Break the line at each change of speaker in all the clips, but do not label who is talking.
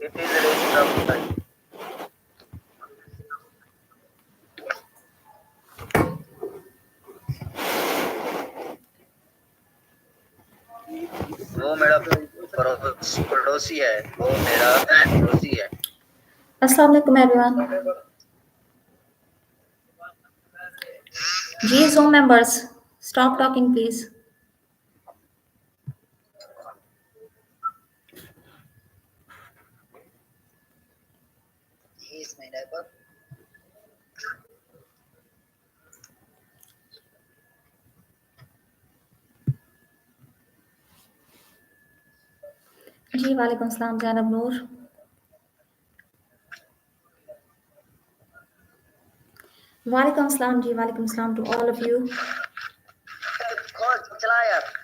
It is really rough time. वो मेरा पड़ोसी है, वो मेरा पड़ोसी है।
अस्सलाम वालेकुम एवरीवन। जी Zoom members, stop talking please.
He's my neighbor.
जी वालेकुम सलाम ज़ैनब नूर। वालेकुम सलाम जी, वालेकुम सलाम to all of you.
कौन चला यार?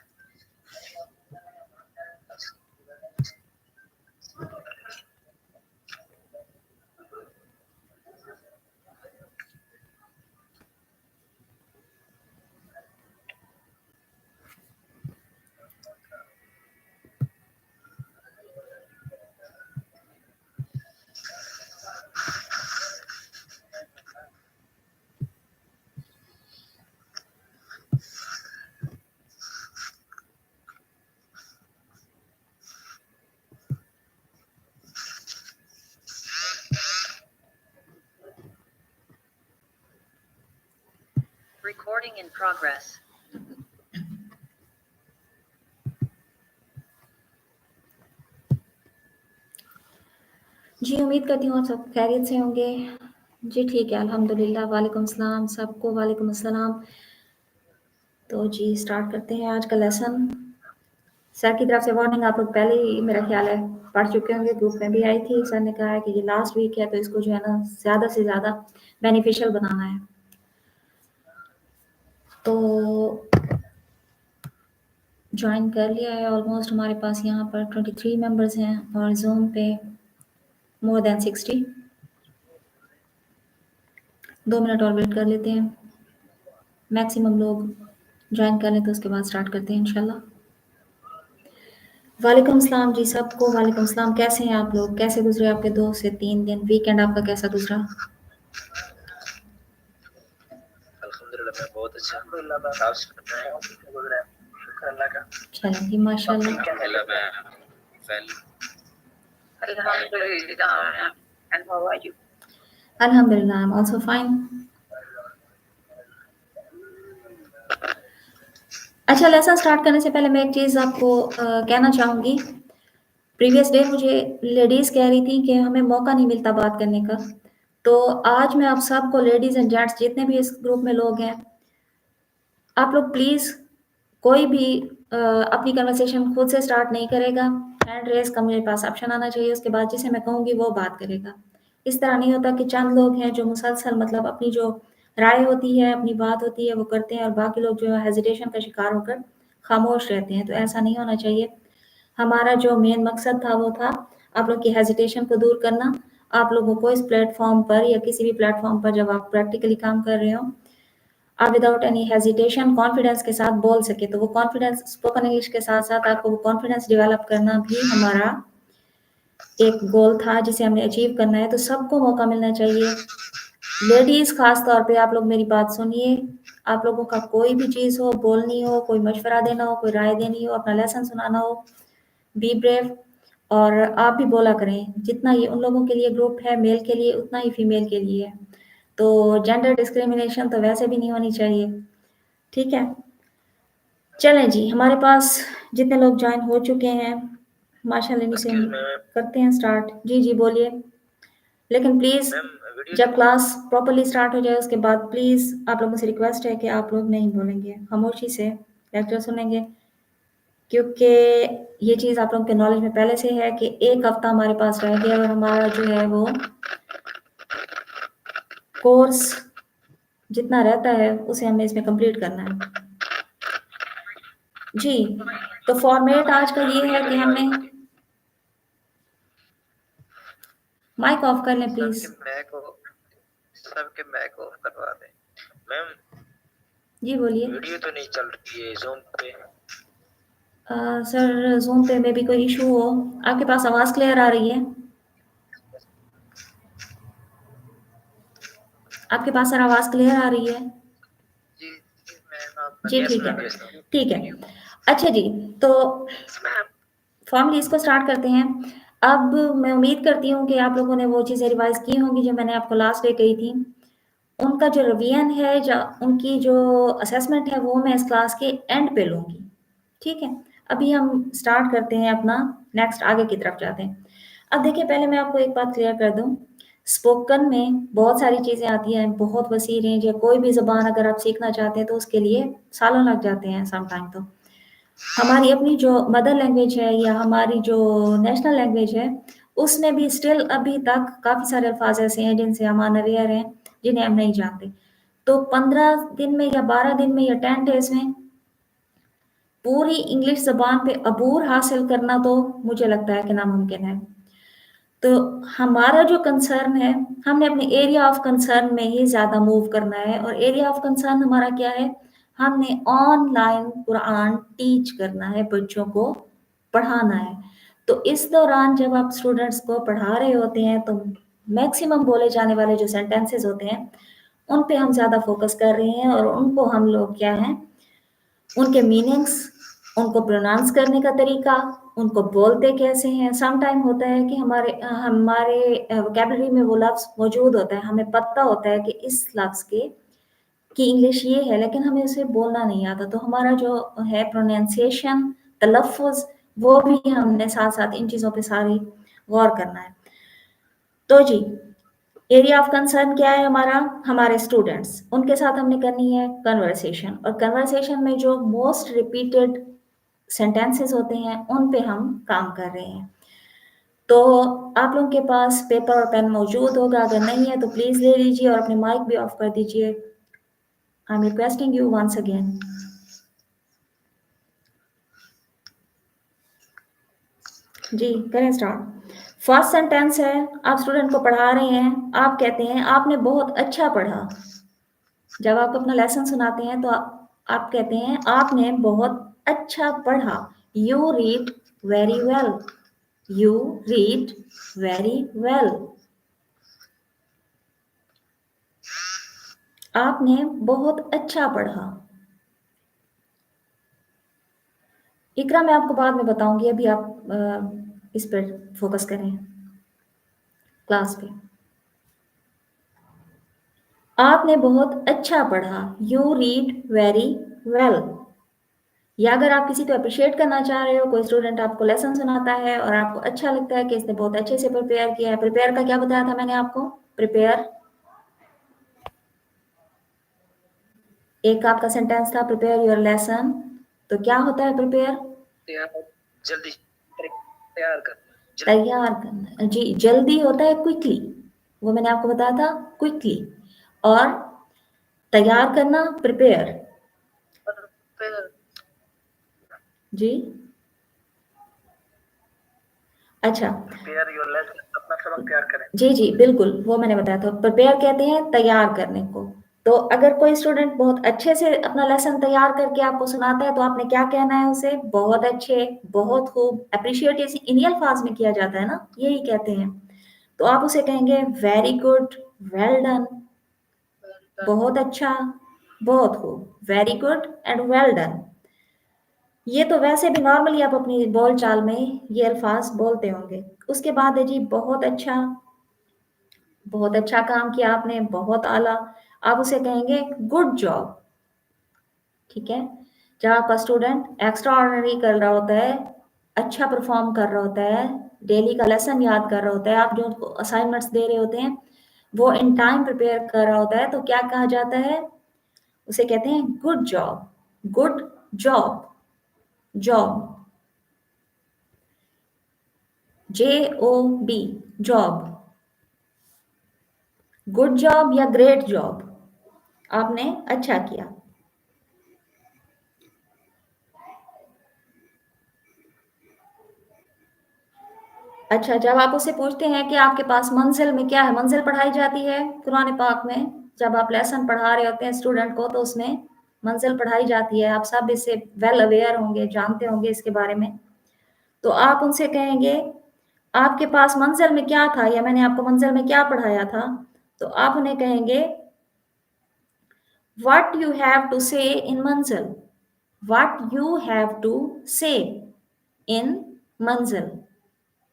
Recording in progress.
जी उम्मीद करती हूँ आप सब खैरियत से होंगे। जी ठीक है अल्हम्दुलिल्लाह। वालेकुम सलाम सबको, वालेकुम अस्सलाम। तो जी स्टार्ट करते हैं आज का लेसन। सर की तरफ से वार्निंग आप लोग पहले ही मेरा ख्याल है पढ़ चुके होंगे, ग्रुप में भी आई थी। सर ने कहा है कि ये लास्ट वीक है तो इसको जो है ना ज़्यादा से ज़्यादा बेनिफिशियल बनाना है। तो ज्वाइन कर लिया है ऑलमोस्ट, हमारे पास यहाँ पर 23 मेंबर्स हैं और जूम पे मोर देन 60। 2 मिनट और वेट कर लेते हैं, मैक्सिमम लोग ज्वाइन कर लें तो उसके बाद स्टार्ट करते हैं इंशाल्लाह। वालेकुम सलाम जी सबको, वालेकुम सलाम। कैसे हैं आप लोग? कैसे गुजरे आपके 2 से 3 दिन? वीकेंड आपका कैसा गुजरा?
अल्हम्दुलिल्लाह मैं बहुत अच्छा। अल्हम्दुलिल्लाह आप सुनाएं गुजरा है, शुक्र अल्लाह का।
चलें जी माशाल्लाह।
अल्हम्दुलिल्लाह मैं वेल। अल्हम्दुलिल्लाह। And how are you?
अल्हम्दुलिल्लाह आई एम आल्सो फाइन। अच्छा लेसन स्टार्ट करने से पहले मैं एक चीज़ आपको कहना चाहूँगी। प्रीवियस डे मुझे लेडीज़ कह रही थी कि हमें मौका नहीं मिलता बात करने का। तो आज मैं आप सबको लेडीज़ एंड जेंट्स जितने भी इस ग्रुप में लोग हैं, आप लोग प्लीज़ कोई भी अपनी कन्वर्सेशन खुद से स्टार्ट नहीं करेगा। हैंड रेज़ का मेरे पास ऑप्शन आना चाहिए, उसके बाद जिसे मैं कहूँगी वो बात करेगा। इस तरह नहीं होता कि चंद लोग हैं जो मुसलसल मतलब अपनी जो राय होती है, अपनी बात होती है वो करते हैं और बाकी लोग जो है हेजिटेशन का शिकार होकर खामोश रहते हैं। तो ऐसा नहीं होना चाहिए। हमारा जो मेन मकसद था वो था आप लोग की हेजिटेशन को दूर करना। आप लोगों को इस प्लेटफ़ॉर्म पर या किसी भी प्लेटफ़ॉर्म पर जब आप प्रैक्टिकली काम कर रहे हो, आप विदाउट एनी हेजिटेशन कॉन्फिडेंस के साथ बोल सके। तो वो कॉन्फिडेंस स्पोकन इंग्लिश के साथ-साथ आपको वो कॉन्फिडेंस डेवलप करना भी हमारा एक गोल था जिसे हमने अचीव करना है। तो सबको मौका मिलना चाहिए। लेडीज़ ख़ास तौर पे आप लोग मेरी बात सुनिए। आप लोगों का कोई भी चीज़ हो, बोलनी हो, कोई मशवरा देना हो, कोई राय देनी हो, अपना लेसन सुनाना हो, बी ब्रेव और आप भी बोला करें। जितना ये उन लोगों के लिए ग्रुप है मेल के लिए, उतना ही फीमेल के लिए है। तो जेंडर डिस्क्रिमिनेशन तो वैसे भी नहीं होनी चाहिए। ठीक है? चलें जी, हमारे पास जितने लोग जॉइन हो चुके हैं, माशाअल्लाह से
एक्सक्यूज मी
करते हैं स्टार्ट। जी, जी बोलिए। लेकिन प्लीज़
मैम, वीडियो
जब क्लास प्रॉपर्ली स्टार्ट हो जाए उसके बाद प्लीज़ आप लोगों से रिक्वेस्ट है कि आप लोग नहीं बोलेंगे, खामोशी से लेक्चर सुनेंगे। क्योंकि ये चीज़ आप लोगों के नॉलेज में पहले से है कि 1 हफ्ता हमारे पास रह गया और हमारा जो है वो कोर्स जितना रहता है उसे हमें इसमें कंप्लीट करना है। जी, तो फॉर्मेट आज का ये है कि हमने माइक ऑफ कर लें प्लीज़।
सबके मैक ऑफ करवा दें। मैम
जी बोलिए।
वीडियो तो नहीं चल रही है ज़ूम पे।
सर ज़ूम पे मे बी कोई इशू हो। आपके पास आवाज़ क्लियर आ रही है? आपके पास सर आवाज़ क्लियर आ रही है?
जी, जी, मैम आप
जी,
यस
ठीक
मैम,
है।
Yes ma'am.
ठीक है। अच्छा जी, तो
मैम,
फॉर्मली इसको स्टार्ट करते हैं। अब मैं उम्मीद करती हूँ कि आप लोगों ने वो चीज़ें रिवाइज़ की होंगी जो मैंने आपको लास्ट डे कही थी। उनका जो रिवीजन है उनकी जो असेसमेंट है वो मैं इस क्लास के एंड पे लूँगी, ठीक है? अभी हम स्टार्ट करते हैं अपना नेक्स्ट आगे की तरफ जाते हैं। अब देखिए पहले मैं आपको एक बात क्लियर कर दूँ, स्पोकन में बहुत सारी चीज़ें आती हैं, बहुत वसी रेंज है, कोई भी ज़ुबान अगर आप सीखना चाहते हैं तो उसके लिए सालों लग जाते हैं सम टाइम तो। हमारी अपनी जो मदर लैंग्वेज है या हमारी जो नेशनल लैंग्वेज है, उसमें भी स्टिल अभी तक काफ़ी सारे अल्फाज़ ऐसे हैं जिनसे हम अनअवेयर हैं, जिन्हें हम नहीं जानते। तो 15 दिन में या 12 दिन में या 10 डेज़ में पूरी इंग्लिश ज़बान पे अबूर हासिल करना तो मुझे लगता है कि नामुमकिन है। तो हमारा जो कंसर्न है, हमने अपने एरिया ऑफ कंसर्न में ही ज़्यादा मूव करना है और एरिया ऑफ कंसर्न हमारा क्या है? हमने ऑनलाइन कुरान टीच करना है, बच्चों को पढ़ाना है। तो इस दौरान जब आप स्टूडेंट्स को पढ़ा रहे होते हैं, तो मैक्सिमम बोले जाने वाले जो सेंटेंसेस होते हैं, उन पे हम ज़्यादा फोकस कर रहे हैं और उनको हम लोग क्या हैं, उनके मीनिंग्स, उनको प्रोनाउंस करने का तरीका, उनको बोलते कैसे हैं। सम टाइम होता है कि हमारे वोकैब्युलरी में वो लफ्ज़ मौजूद होता है, हमें पता होता है कि इस लफ्ज़ की इंग्लिश ये है, लेकिन हमें उसे बोलना नहीं आता। तो हमारा जो है प्रोनंसिएशन, तलफ़्फ़ुज़, वो भी हमने साथ-साथ इन चीज़ों पे सारी गौर करना है। तो जी, एरिया ऑफ कंसर्न क्या है हमारा? हमारे स्टूडेंट्स, उनके साथ हमने करनी है कन्वर्सेशन और कन्वर्सेशन में जो मोस्ट रिपीटेड सेंटेंसेस होते हैं, उन पे हम काम कर रहे हैं। तो आप लोगों के पास पेपर और पेन मौजूद होगा, अगर नहीं है तो प्लीज़ ले लीजिए और अपने माइक भी ऑफ कर दीजिए। I am requesting you once again. जी, करें स्टार्ट। फर्स्ट सेंटेंस है, आप स्टूडेंट को पढ़ा रहे हैं, आप कहते हैं आपने बहुत अच्छा पढ़ा। जब आप अपना लेसन सुनाते हैं तो आप कहते हैं आपने बहुत अच्छा पढ़ा। You read very well. You read very well. आपने बहुत अच्छा पढ़ा। इकरा मैं आपको बाद में बताऊंगी, अभी आप इस पर फोकस करें क्लास पे। आपने बहुत अच्छा पढ़ा। You read very well. या अगर आप किसी को अप्रिशिएट करना चाह रहे हो, कोई स्टूडेंट आपको लेसन सुनाता है और आपको अच्छा लगता है कि इसने बहुत अच्छे से प्रिपेयर किया है। प्रिपेयर का क्या बताया था मैंने आपको? प्रिपेयर, एक आपका सेंटेंस था प्रिपेयर योर लेसन। तो क्या होता है प्रिपेयर?
जल्दी तैयार कर,
तैयार करना। जी, जल्दी होता है क्विकली, वो मैंने आपको बताया था क्विकली। और तैयार करना प्रिपेयर। जी, अच्छा।
प्रिपेयर योर लेसन, अपना सबक तैयार करें।
जी, जी, बिल्कुल, वो मैंने बताया था। प्रिपेयर कहते हैं तैयार करने को। तो अगर कोई स्टूडेंट बहुत अच्छे से अपना लेसन तैयार करके आपको सुनाता है, तो आपने क्या कहना है उसे? बहुत अच्छे, बहुत खूब। एप्रिशिएट इसी इन्हीं अल्फाज में किया जाता है ना, यही कहते हैं। तो आप उसे कहेंगे वेरी गुड, वेल डन, बहुत अच्छा, बहुत खूब, very good and well done. ये तो वैसे भी नॉर्मली आप अपनी बोलचाल में ये अल्फाज बोलते होंगे। उसके बाद है जी बहुत अच्छा, बहुत अच्छा काम किया आपने, बहुत आला। आप उसे कहेंगे गुड जॉब, ठीक है? जब आपका स्टूडेंट एक्स्ट्रा ऑर्डिनरी कर रहा होता है, अच्छा परफॉर्म कर रहा होता है, डेली का लेसन याद कर रहा होता है, आप जो उनको असाइनमेंट्स दे रहे होते हैं, वो इन टाइम प्रिपेयर कर रहा होता है, तो क्या कहा जाता है? उसे कहते हैं good job. Good job, job, JOB, job. Good job या ग्रेट जॉब, आपने अच्छा किया। अच्छा, जब आप उससे पूछते हैं कि आपके पास मंज़िल में क्या है? मंज़िल पढ़ाई जाती है कुरान पाक में। जब आप लेसन पढ़ा रहे होते हैं स्टूडेंट को, तो उसमें मंज़िल पढ़ाई जाती है। आप सब इससे वेल अवेयर होंगे, जानते होंगे इसके बारे में। तो आप उनसे कहेंगे, आपके पास मंज़िल में क्या था या मैंने आपको मंज़िल में क्या पढ़ाया था? तो आप उन्हें कहेंगे what you have to say in मंजिल, what you have to say in मंजिल,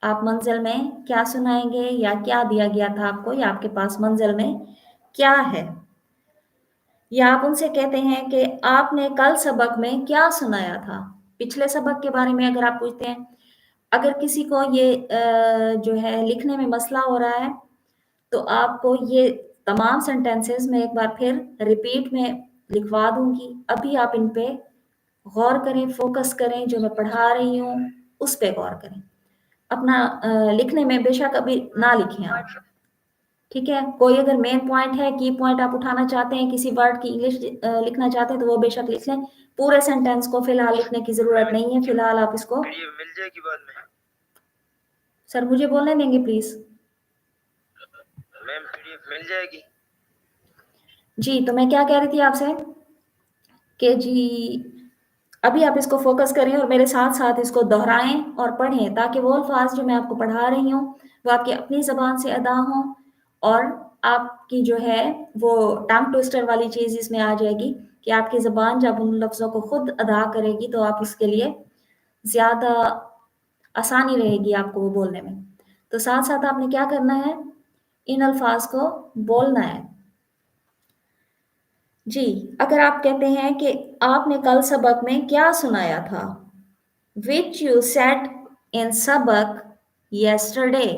आप मंजिल में क्या सुनाएंगे या क्या दिया गया था आपको या आपके पास मंजिल में क्या है। या आप उनसे कहते हैं कि आपने कल सबक में क्या सुनाया था। पिछले सबक के बारे में अगर आप पूछते हैं, अगर किसी को ये जो है लिखने में मसला हो रहा है तो आपको ये तमाम सेंटेंसेस मैं एक बार फिर रिपीट में लिखवा दूंगी, अभी आप इन पे गौर करें, फोकस करें, जो मैं पढ़ा रही हूँ उस पे गौर करें। अपना लिखने में बेशक अभी ना लिखें आप, ठीक है। कोई अगर मेन पॉइंट है, की पॉइंट आप उठाना चाहते हैं, किसी वर्ड की इंग्लिश लिखना चाहते हैं तो वो बेशक लिख लें। पूरे सेंटेंस को फिलहाल लिखने की जरूरत नहीं है, फिलहाल आप इसको
मिल जाएगी बाद में।
सर मुझे बोलने देंगे प्लीज।
मैम पीडीएफ मिल जाएगी
जी, तो मैं क्या कह रही थी आपसे कि जी अभी आप इसको फोकस करें और मेरे साथ साथ इसको दोहराएं और पढ़ें, ताकि वो अल्फाज जो मैं आपको पढ़ा रही हूँ वो आपकी अपनी ज़बान से अदा हों और आपकी जो है वो टंग ट्विस्टर वाली चीज़ इसमें आ जाएगी कि आपकी ज़बान जब उन लफ्ज़ों को खुद अदा करेगी तो आप उसके लिए ज़्यादा आसानी रहेगी आपको वो बोलने में। तो साथ साथ आपने क्या करना है, इन अल्फाज को बोलना है। जी, अगर आप कहते हैं कि आपने कल सबक में क्या सुनाया था, which you said in सबक yesterday,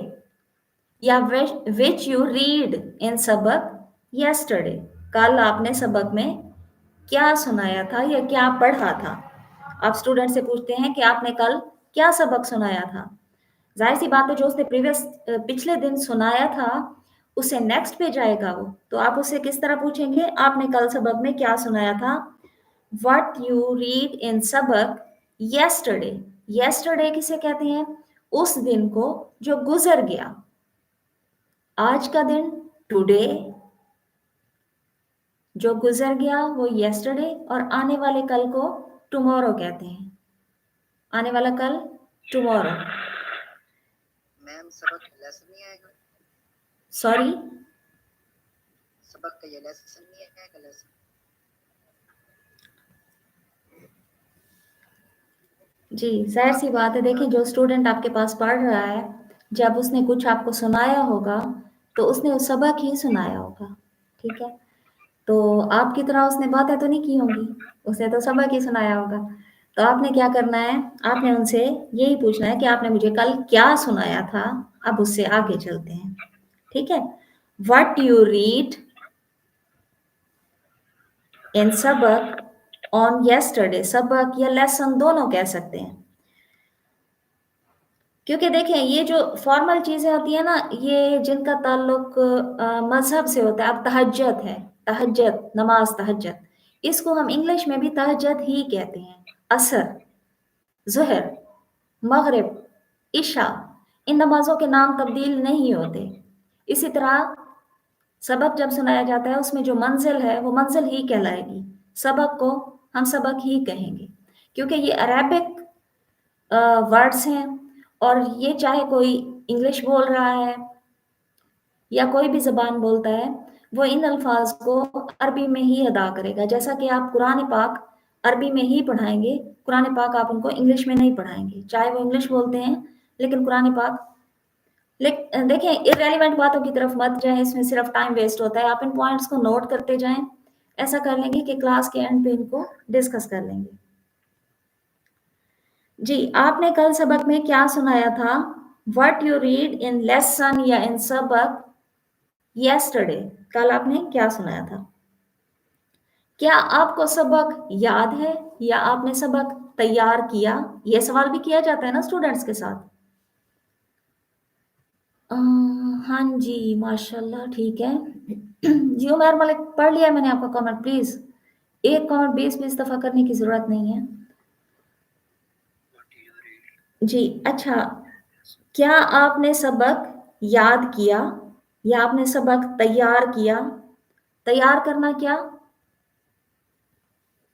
या which you read in सबक yesterday, कल आपने सबक में क्या सुनाया था या क्या पढ़ा था। आप स्टूडेंट से पूछते हैं कि आपने कल क्या सबक सुनाया था, जाहिर सी बात है जो उसने पिछले दिन सुनाया था उससे नेक्स्ट पे जाएगा वो, तो आप उससे किस तरह पूछेंगे, आपने कल सबक में क्या सुनाया था। What you read in सबक yesterday, yesterday किसे कहते हैं, उस दिन को जो गुजर गया। आज का दिन टुडे, जो गुजर गया वो yesterday, और आने वाले कल को tomorrow कहते हैं। आने वाला कल tomorrow।
मैम सबक लेसन नहीं आएगा,
सॉरी,
सबक का ये लेसन नहीं आएगा, लेसन।
जी जाहिर सी बात है, देखिए जो स्टूडेंट आपके पास पढ़ रहा है, जब उसने कुछ आपको सुनाया होगा तो उसने उस सबक ही सुनाया होगा, ठीक है। तो आपकी तरह उसने बातें तो नहीं की होंगी, उसने तो सबक ही सुनाया होगा। तो आपने क्या करना है, आपने उनसे यही पूछना है कि आपने मुझे कल क्या सुनाया था। अब उससे आगे चलते हैं, ठीक है। वट यू रीड इन सबक ऑन yesterday, सबक या लेसन दोनों कह सकते हैं, क्योंकि देखें ये जो फॉर्मल चीजें होती है ना, ये जिनका ताल्लुक मजहब से होता है। अब तहज्जुद है, तहज्जुद नमाज, तहज्जुद इसको हम इंग्लिश में भी तहज्जुद ही कहते हैं। असर, ज़ुहर, मगरिब, इशा, इन नमाजों के नाम तब्दील नहीं होते। इसी तरह सबक जब सुनाया जाता है उसमें जो मंजिल है वो मंजिल ही कहलाएगी, सबक को हम सबक ही कहेंगे, क्योंकि ये अरेबिक वर्ड्स हैं और ये चाहे कोई इंग्लिश बोल रहा है या कोई भी ज़बान बोलता है, वो इन अल्फाज को अरबी में ही अदा करेगा। जैसा कि आप कुरान पाक अरबी में ही पढ़ाएंगे, कुरान पाक आप उनको इंग्लिश में नहीं पढ़ाएंगे, चाहे वो इंग्लिश बोलते हैं लेकिन कुरान पाक। देखें इररेलेवेंट बातों की तरफ मत जाएं, इसमें सिर्फ टाइम वेस्ट होता है। आप इन पॉइंट्स को नोट करते जाएं, ऐसा कर लेंगे कि क्लास के एंड पे इनको डिस्कस कर लेंगे। जी, आपने कल सबक में क्या सुनाया था, what you read in lesson या इन सबक yesterday, कल आपने क्या सुनाया था। क्या आपको सबक याद है या आपने सबक तैयार किया, यह सवाल भी किया जाता है ना स्टूडेंट्स के साथ। हाँ जी, माशाल्लाह, ठीक है। जी उमर मलिक, पढ़ लिया मैंने आपका कमेंट, प्लीज एक कमेंट 20-20 दफा करने की जरूरत नहीं है। जी अच्छा, क्या आपने सबक याद किया या आपने सबक तैयार किया। तैयार करना क्या,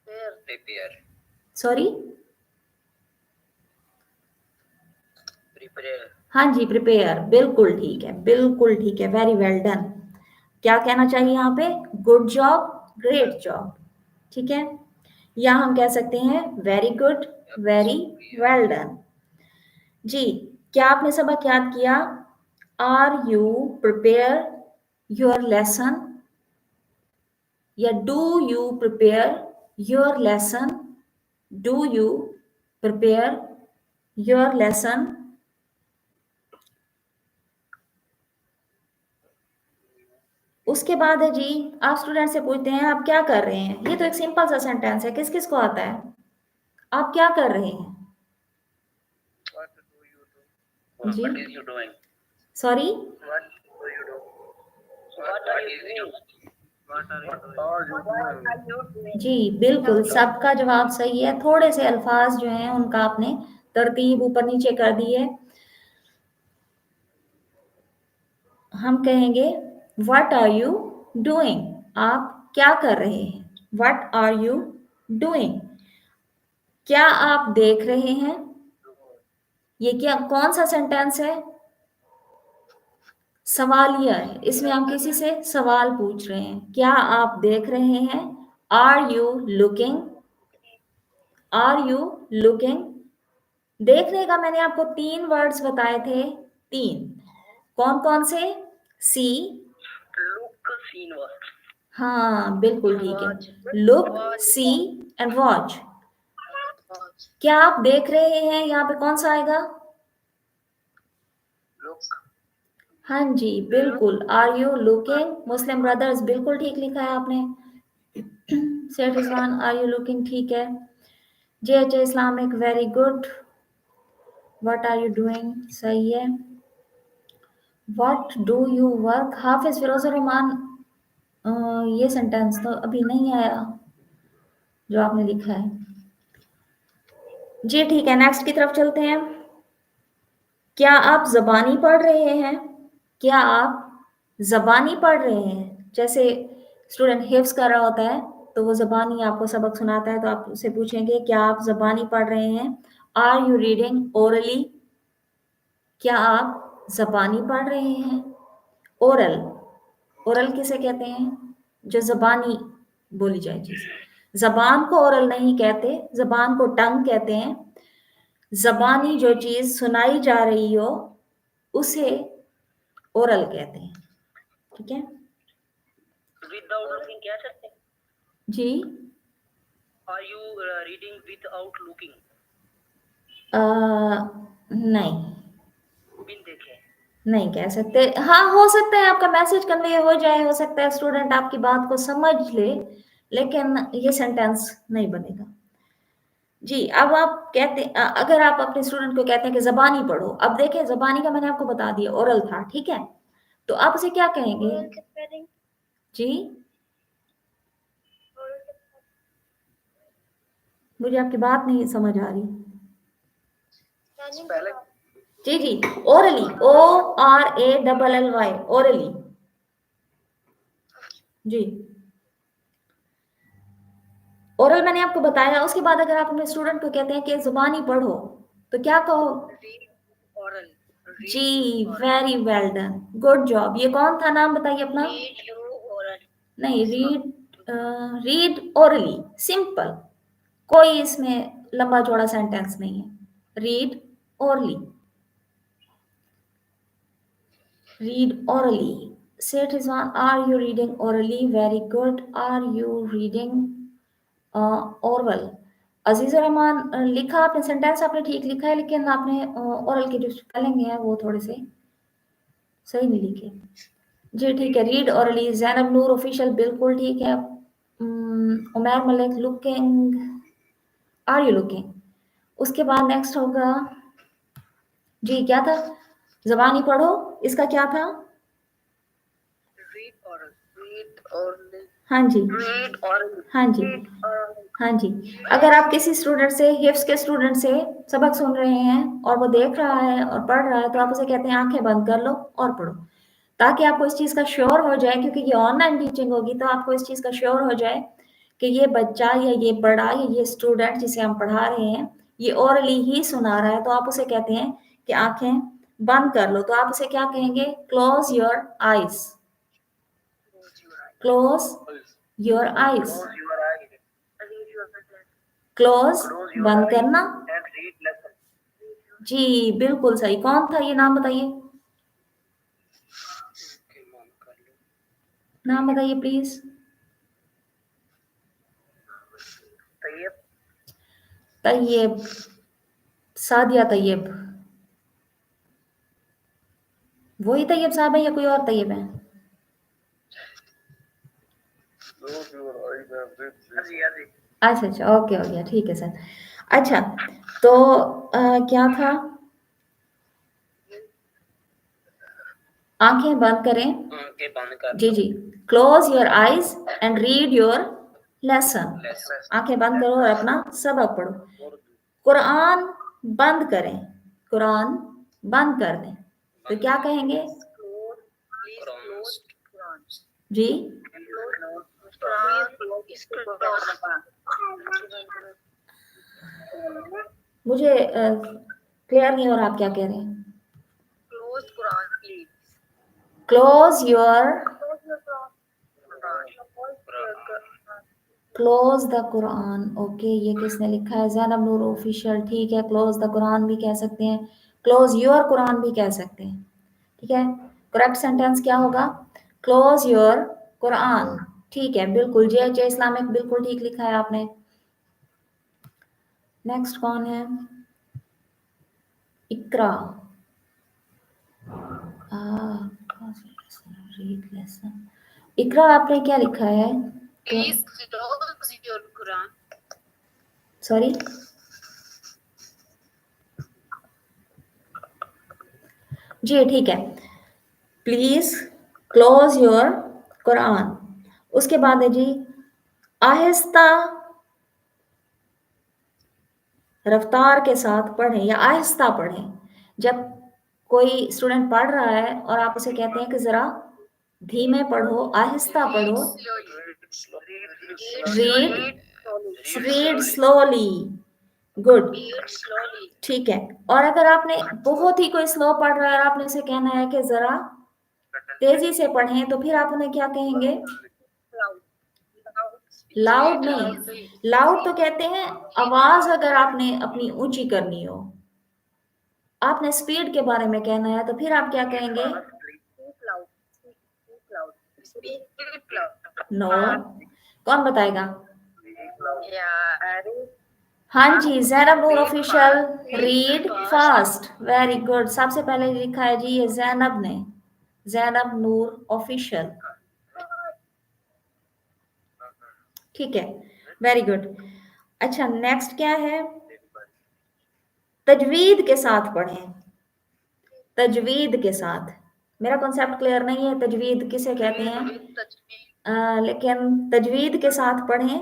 प्रिपेयर,
सॉरी,
प्रिपेयर।
हाँ जी, प्रिपेयर, बिल्कुल ठीक है, बिल्कुल ठीक है, वेरी वेल डन। क्या कहना चाहिए यहाँ पे, गुड जॉब, ग्रेट जॉब, ठीक है। या हम कह सकते हैं very good, very well done. जी, क्या आपने सबक याद किया? Are you prepare your lesson, या do you prepare your lesson, do you prepare your lesson. उसके बाद है जी, आप स्टूडेंट से पूछते हैं आप क्या कर रहे हैं। ये तो एक सिंपल सा सेंटेंस है, किस किस को आता है? आप क्या कर रहे हैं?
What do you do?
जी,
What is you doing?
Sorry,
What do you do? What are you doing? What are you doing?
जी बिल्कुल, सबका जवाब सही है। थोड़े से अल्फाज जो हैं उनका आपने तरतीब ऊपर नीचे कर दी है। हम कहेंगे व्हाट आर यू डूइंग, आप क्या कर रहे हैं। व्हाट आर यू डूइंग, क्या आप देख रहे हैं। ये क्या, कौन सा सेंटेंस है? सवालिया है, इसमें हम किसी से सवाल पूछ रहे हैं। क्या आप देख रहे हैं? Are you looking, are you looking. देखने का मैंने आपको 3 वर्ड्स बताए थे, 3। कौन कौन से? सी,
Look, seen, watch.
हाँ बिल्कुल ठीक है। Look, see and watch. क्या आप देख रहे हैं, यहाँ पे कौन सा आएगा?
Look.
हाँ जी बिल्कुल, are you looking. Muslim brothers बिल्कुल ठीक लिखा है आपने। सेठ रिजवान, आर यू लुकिंग, ठीक है। JH Islamic, very good. What are you doing, सही है। What do you work, Hafiz Firozur Rahman. ये सेंटेंस तो अभी नहीं आया जो आपने लिखा है। जी ठीक है, नेक्स्ट की तरफ चलते हैं। क्या आप जबानी पढ़ रहे हैं? क्या आप जबानी पढ़ रहे हैं? जैसे स्टूडेंट हिफ्स कर रहा होता है तो वो जबानी आपको सबक सुनाता है, तो आप उससे पूछेंगे क्या आप जबानी पढ़ रहे हैं। आर यू रीडिंग ओरली, क्या आप जबानी पढ़ रहे हैं। ओरल, ओरल किसे कहते हैं? जो जबानी बोली जाए चीज। जबान को ओरल नहीं कहते, जबान को टंग कहते हैं। जबानी जो चीज सुनाई जा रही हो उसे ओरल कहते हैं, ठीक है
Without looking, क्या सकते हैं?
जी।
Are you reading without looking?
नहीं,
बिन देखे.
नहीं कह सकते। हाँ, हो सकता है आपका मैसेज कन्वे हो जाए, हो सकता है स्टूडेंट आपकी बात को समझ ले, लेकिन ये सेंटेंस नहीं बनेगा। जी, अब आप कहते अगर आप अपने स्टूडेंट को कहते हैं कि जबानी पढ़ो, अब देखें जबानी का मैंने आपको बता दिया ओरल था, ठीक है। तो आप उसे क्या कहेंगे? जी, मुझे आपकी बात नहीं समझ आ रही।
पहले
जी जी, ओरली, ORALLY, ओरली। जी, ओरल मैंने आपको बताया। उसके बाद अगर आप अपने स्टूडेंट को कहते हैं कि जुबानी पढ़ो, तो क्या कहो?
read oral.
जी, very well done, good job. ये कौन था, नाम बताइए अपना।
Read you oral.
नहीं, रीड ओरली, सिंपल, कोई इसमें लंबा चौड़ा सेंटेंस नहीं है। Read orally, read orally. Seth Rizwan, are you reading orally, very good. Are you reading oral. Azizur Rahman, लिखा आपने सेंटेंस, आपने ठीक लिखा है, लेकिन आपने ओरल के जो स्पेलिंग है वो थोड़े से सही नहीं लिखे। जी ठीक है, read orally. Zainab Noor official, बिल्कुल ठीक है। Umair Malik, looking, are you looking. उसके बाद नेक्स्ट होगा जी, क्या था? जबानी पढ़ो, इसका क्या था?
Read oral. Read oral.
हाँ जी,
Read oral.
हाँ जी,
Read oral.
हाँ जी। अगर आप किसी स्टूडेंट से, हिफ्स के स्टूडेंट से सबक सुन रहे हैं और वो देख रहा है और पढ़ रहा है, तो आप उसे कहते हैं आंखें बंद कर लो और पढ़ो, ताकि आपको इस चीज़ का श्योर हो जाए, क्योंकि ये ऑनलाइन टीचिंग होगी, तो आपको इस चीज़ का श्योर हो जाए कि ये बच्चा या ये बड़ा या ये स्टूडेंट जिसे हम पढ़ा रहे हैं ये ओरली ही सुना रहा है। तो आप उसे कहते हैं कि आंखें बंद कर लो। तो आप उसे क्या कहेंगे? Close your eyes,
Close your eyes.
Close your eyes,
close your eyes,
close
close your
बंद
eyes
करना।
and read lesson.
जी बिल्कुल सही। कौन था ये, नाम बताइए, नाम बताइए प्लीज।
तैयब,
तैयब, सादिया तैयब। वही तैयब साहब है या कोई और तैयब है?
close your eyes and read lesson.
अच्छा अच्छा, ओके हो गया, ठीक है सर। अच्छा तो क्या था, आंखें बंद करें।
आंखें बंद कर
जी जी, close your eyes and read your lesson.
lesson.
आंखें बंद करो और अपना सबक पढ़ो। कुरान बंद करें, कुरान बंद कर दें, तो क्या कहेंगे जी? मुझे क्लियर नहीं हो रहा आप क्या कह रहे हैं। Close your, close the Quran. Okay, ये किसने लिखा है? ज़ैनब नूर ऑफिशियल। ठीक है, क्लोज द कुरान भी कह सकते हैं, क्लोज योर कुरान भी कह सकते हैं। ठीक है, करेक्ट सेंटेंस क्या होगा? Close your Quran. ठीक है, बिल्कुल, जे इस्लामिक बिल्कुल ठीक लिखा है आपने। नेक्स्ट कौन है? इकरा। Read lesson. इकरा आपने क्या लिखा है?
Please close your Quran.
Sorry, जी ठीक है, प्लीज क्लोज योर कुरान। उसके बाद है जी, आहिस्ता रफ्तार के साथ पढ़ें या आहिस्ता पढ़ें। जब कोई स्टूडेंट पढ़ रहा है और आप उसे कहते हैं कि जरा धीमे पढ़ो, आहिस्ता पढ़ो, रीड स्लोली। गुड, ठीक है। और अगर आपने बहुत ही कोई स्लो पढ़ रहा है और आपने उसे कहना है कि जरा तेजी से पढ़ें, तो फिर आप उन्हें क्या कहेंगे? लाउड नहीं, लाउड तो कहते हैं आवाज अगर आपने अपनी ऊंची करनी हो। आपने स्पीड के बारे में कहना है तो फिर आप क्या कहेंगे? नो, कौन बताएगा? हाँ जी, Zainab Noor official, read fast. Very good, सबसे पहले लिखा है जी ये ज़ैनब ने, ज़ैनब नूर ऑफिशियल। ठीक है, वेरी गुड। अच्छा, नेक्स्ट क्या है? तजवीद के साथ पढ़ें, तजवीद के साथ। मेरा कॉन्सेप्ट क्लियर नहीं है, तजवीद किसे कहते हैं? लेकिन तजवीद के साथ पढ़ें,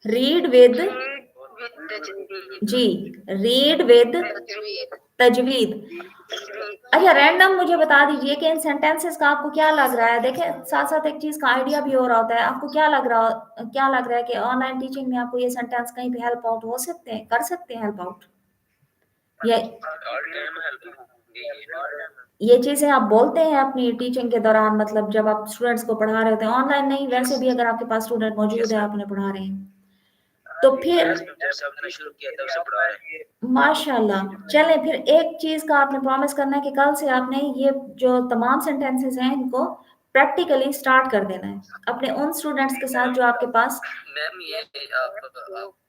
रीड विद, जी रीड विद तजवीद। अच्छा, रैंडम मुझे बता दीजिए कि इन सेंटेंसेस का आपको क्या लग रहा है? देखें, साथ साथ एक चीज का आइडिया भी हो रहा होता है। आपको क्या लग रहा है कि ऑनलाइन टीचिंग में आपको ये सेंटेंस कहीं पे हेल्प आउट हो सकते हैं, कर सकते हैं हेल्प आउट? ये चीजें आप बोलते हैं अपनी टीचिंग के दौरान, मतलब जब आप स्टूडेंट्स को पढ़ा रहे होते हैं, ऑनलाइन नहीं, वैसे भी अगर आपके पास स्टूडेंट मौजूद है, आप उन्हें पढ़ा रहे हैं, तो फिर माशाल्लाह। चलें, फिर एक चीज का आपने प्रॉमिस करना है कि कल से आपने ये जो तमाम सेंटेंसेस हैं इनको प्रैक्टिकली स्टार्ट कर देना है अपने उन स्टूडेंट्स के साथ जो आपके पास।
मैम ये आप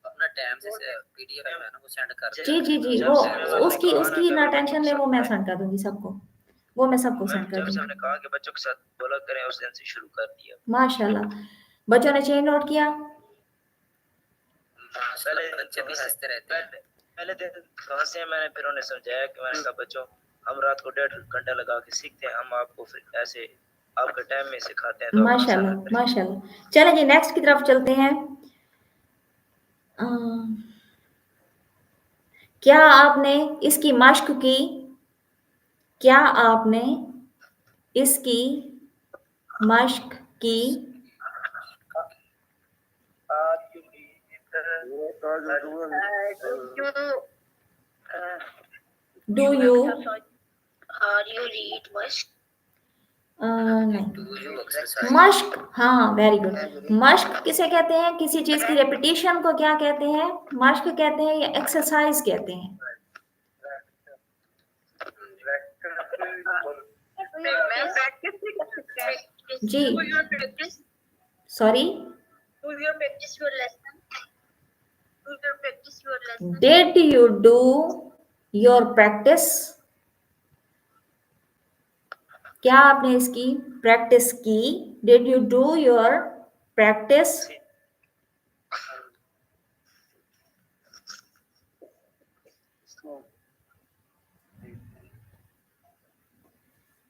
अपना टाइम से पीडीएफ है ना वो सेंड कर
जी जी जी, वो उसकी ना टेंशन ले, वो मैं सेंड कर दूंगी सबको, वो मैं सबको सेंड कर दूंगी।
हमने कहा कि बच्चों के साथ बोला करें, उस दिन से शुरू कर दिया।
माशाल्लाह, बच्चों ने चेन नोट किया।
पहले बच्चे भी हंसते रहते हैं। पहले दिन कहाँ से मैंने फिर उन्हें समझाया कि मैंने कहा बच्चों हम रात को 1.5 घंटा लगा के सीखते हैं, हम आपको फिर ऐसे आपके टाइम में सिखाते हैं। तो
माशाल्लाह माशाल्लाह। चलें जी, नेक्स्ट की तरफ चलते हैं। क्या आपने इसकी मश्क की? क्या आपने इसकी मश्क की? Do you
You read much?
नहीं,
Do you exercise?
मश्क, हाँ वेरी गुड। मश्क किसे कहते हैं? किसी चीज की रेपिटेशन को क्या कहते हैं? मश्क कहते हैं या एक्सरसाइज कहते हैं?
मैं प्रैक्टिस भी कर सकते हैं।
जी
Do your practice.
Sorry,
Do your practice your lesson. Do your practice your lesson.
Did you do your practice? क्या आपने इसकी प्रैक्टिस की? Did you do your practice?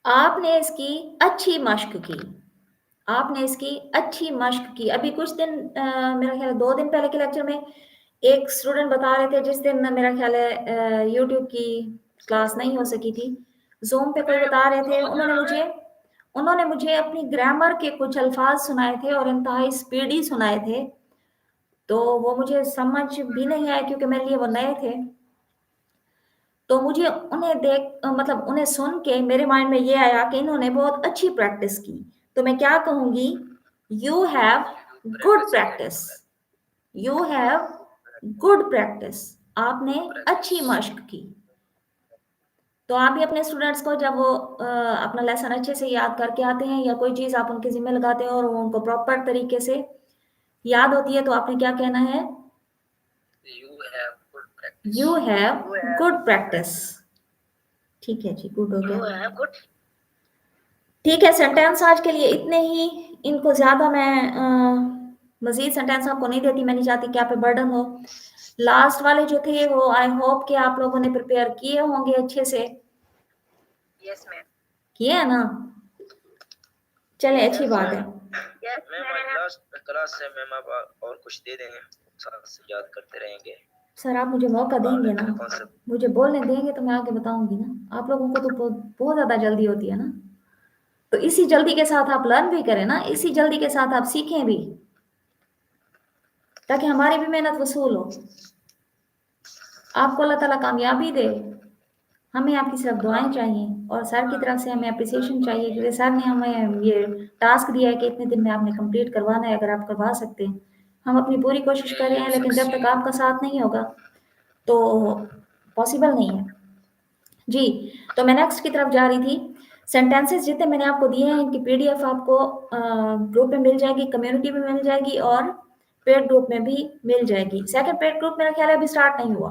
आपने इसकी अच्छी मश्क की, आपने इसकी अच्छी मश्क की। अभी कुछ दिन मेरा ख्याल 2 दिन पहले के लेक्चर में एक स्टूडेंट बता रहे थे, जिस दिन मेरा ख्याल है यूट्यूब की क्लास नहीं हो सकी थी, जूम पे कोई बता रहे थे, उन्होंने मुझे अपनी ग्रामर के कुछ अल्फाज सुनाए थे और इंतहाई स्पीडी सुनाए थे, तो वो मुझे समझ भी नहीं आया क्योंकि मेरे लिए वो नए थे। तो मुझे मतलब उन्हें सुन के मेरे माइंड में ये आया कि इन्होंने बहुत अच्छी प्रैक्टिस की, तो मैं क्या कहूंगी? You have good practice, you have good practice. आपने अच्छी मश्क की। तो आप भी अपने स्टूडेंट्स को जब वो अपना लेसन अच्छे से याद करके आते हैं या कोई चीज आप उनके जिम्मे लगाते हैं और वो उनको प्रॉपर तरीके से याद होती है, तो आपने क्या कहना है? You have good practice. ठीक है जी, गुड हो
You
गया।
have good.
ठीक है, सेंटेंस आज के लिए इतने ही। इनको ज्यादा मैं मजीद सेंटेंस आपको नहीं देती, मैं नहीं चाहती कि आप पे बर्डन हो। लास्ट वाले जो थे वो आई होप कि आप लोगों ने प्रिपेयर किए होंगे अच्छे से।
Yes ma'am.
किए है ना? चले, अच्छी बात है।
यस
मैम आज लास्ट क्लास से मैम आप और कुछ दे देंगे, साथ से याद करते रहेंगे।
सर आप मुझे मौका देंगे ना,
कॉन्सेप्ट
मुझे बोलने देंगे तो मैं आगे बताऊंगी ना। आप लोगों को तो बहुत ज्यादा जल्दी होती है ना, तो इसी जल्दी के साथ आप लर्न भी करें ना, इसी जल्दी के साथ आप सीखें भी, ताकि हमारी भी मेहनत वसूल हो। आपको अल्लाह ताला कामयाबी दे, हमें आपकी सिर्फ दुआएं चाहिए और सर की तरफ से हमें अप्रिसिएशन चाहिए, क्योंकि सर ने हमें ये टास्क दिया है कि इतने दिन में आपने कंप्लीट करवाना है। अगर आप करवा सकते हैं, हम अपनी पूरी कोशिश कर रहे हैं, लेकिन जब तक आपका साथ नहीं होगा तो पॉसिबल नहीं है जी। तो मैं नेक्स्ट की तरफ जा रही थी। सेंटेंसेस जितने मैंने आपको दिए हैं, इनकी पीडीएफ आपको ग्रुप में मिल जाएगी, कम्युनिटी में मिल जाएगी और पेड ग्रुप में भी मिल जाएगी। सेकंड पेड ग्रुप मेरा ख्याल है अभी स्टार्ट नहीं हुआ,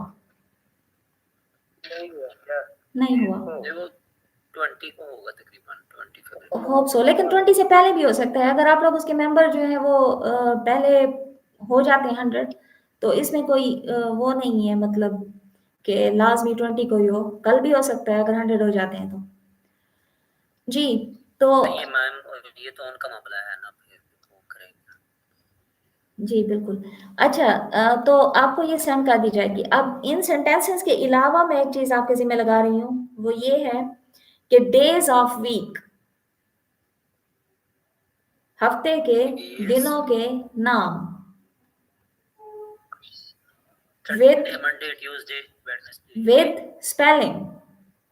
नहीं हुआ क्या?
नहीं हुआ,
देखो 20 को होगा तकरीबन 25।
होप सो, लेकिन 20 से पहले भी हो सकता है। अगर आप लोग उसके मेंबर जो है वो पहले हो जाते हैं 100, तो इसमें कोई वो नहीं है, मतलब कि लाजमी 20 को ही हो, कल भी हो सकता है अगर 100 हो जाते हैं तो जी। तो
ये मैम ये तो उनका मामला है ना, फिर वो करेंगे।
जी बिल्कुल। अच्छा, तो आपको ये सेंड कर दी जाएगी। अब इन सेंटेंसेस के अलावा मैं एक चीज आपके जिम्मे लगा रही हूँ, वो ये है कि डेज ऑफ वीक, हफ्ते के दिनों के नाम with
Monday Tuesday Wednesday
with spelling,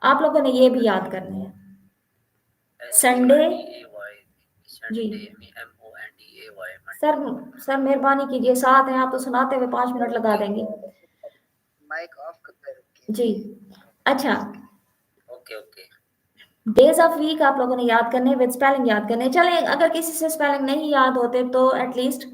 आप लोगों ने ये भी याद करने हैं। संडे जी, सर मेहरबानी कीजिए, साथ हैं आप तो सुनाते हुए 5 मिनट लगा देंगे
माइक ऑफ करके रखिए
जी। अच्छा,
okay okay.
Days of week आप लोगों ने याद करने, विद स्पेलिंग याद करने। चले, अगर किसी से स्पेलिंग नहीं याद होते तो एटलीस्ट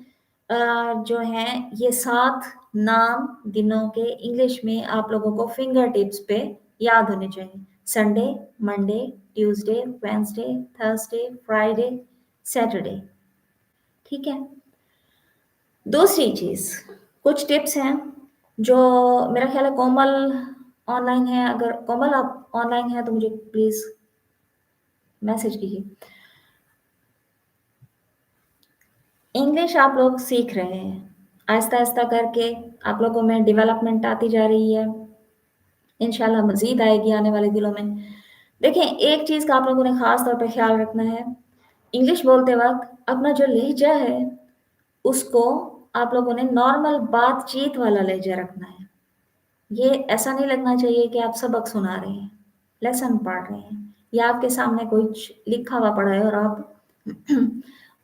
जो है ये 7 नाम दिनों के इंग्लिश में आप लोगों को फिंगर टिप्स पे याद होने चाहिए। Sunday, Monday, Tuesday, Wednesday, Thursday, Friday, Saturday. ठीक है। दूसरी चीज, कुछ टिप्स हैं जो मेरा ख्याल है कोमल ऑनलाइन है, अगर कोमल आप ऑनलाइन है तो मुझे प्लीज मैसेज कीजिए। इंग्लिश आप लोग सीख रहे हैं, आहिस्ता आहिस्ता करके आप लोगों में डेवलपमेंट आती जा रही है, इंशाल्लाह मजीद आएगी आने वाले दिनों में। देखें, एक चीज का आप लोगों ने खास तौर पे ख्याल रखना है, इंग्लिश बोलते वक्त अपना जो लहजा है उसको आप लोगों ने नॉर्मल बातचीत वाला लहजा रखना है। ये ऐसा नहीं लगना चाहिए कि आप सबक सुना रहे हैं, लेसन पढ़ रहे हैं। या आपके सामने कुछ लिखा हुआ पड़ा है और आप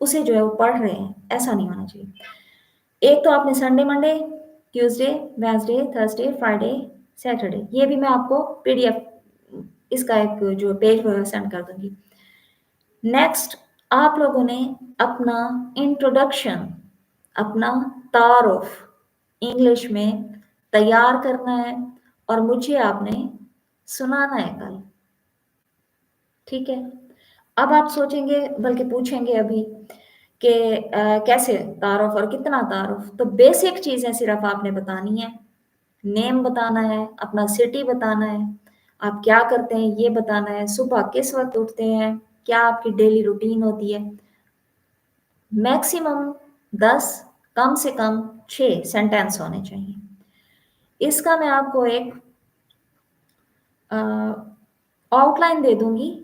उसे जो है वो पढ़ रहे हैं, ऐसा नहीं होना चाहिए। एक तो आपने Sunday, Monday, Tuesday, Wednesday, Thursday, Friday, Saturday, ये भी मैं आपको पीडीएफ इसका एक जो पेज वो सेंड कर दूंगी। नेक्स्ट, आप लोगों ने अपना इंट्रोडक्शन, अपना तारुफ इंग्लिश में तैयार करना है और मुझे आपने सुनाना है कल, ठीक है। अब आप सोचेंगे, बल्कि पूछेंगे अभी कि कैसे तारुफ और कितना तारुफ। तो बेसिक चीजें सिर्फ आपने बतानी है, नेम बताना है, अपना सिटी बताना है, आप क्या करते हैं ये बताना है, सुबह किस वक्त उठते हैं, क्या आपकी डेली रूटीन होती है। मैक्सिमम 10, कम से कम 6 सेंटेंस होने चाहिए। इसका मैं आपको एक आउटलाइन दे दूंगी,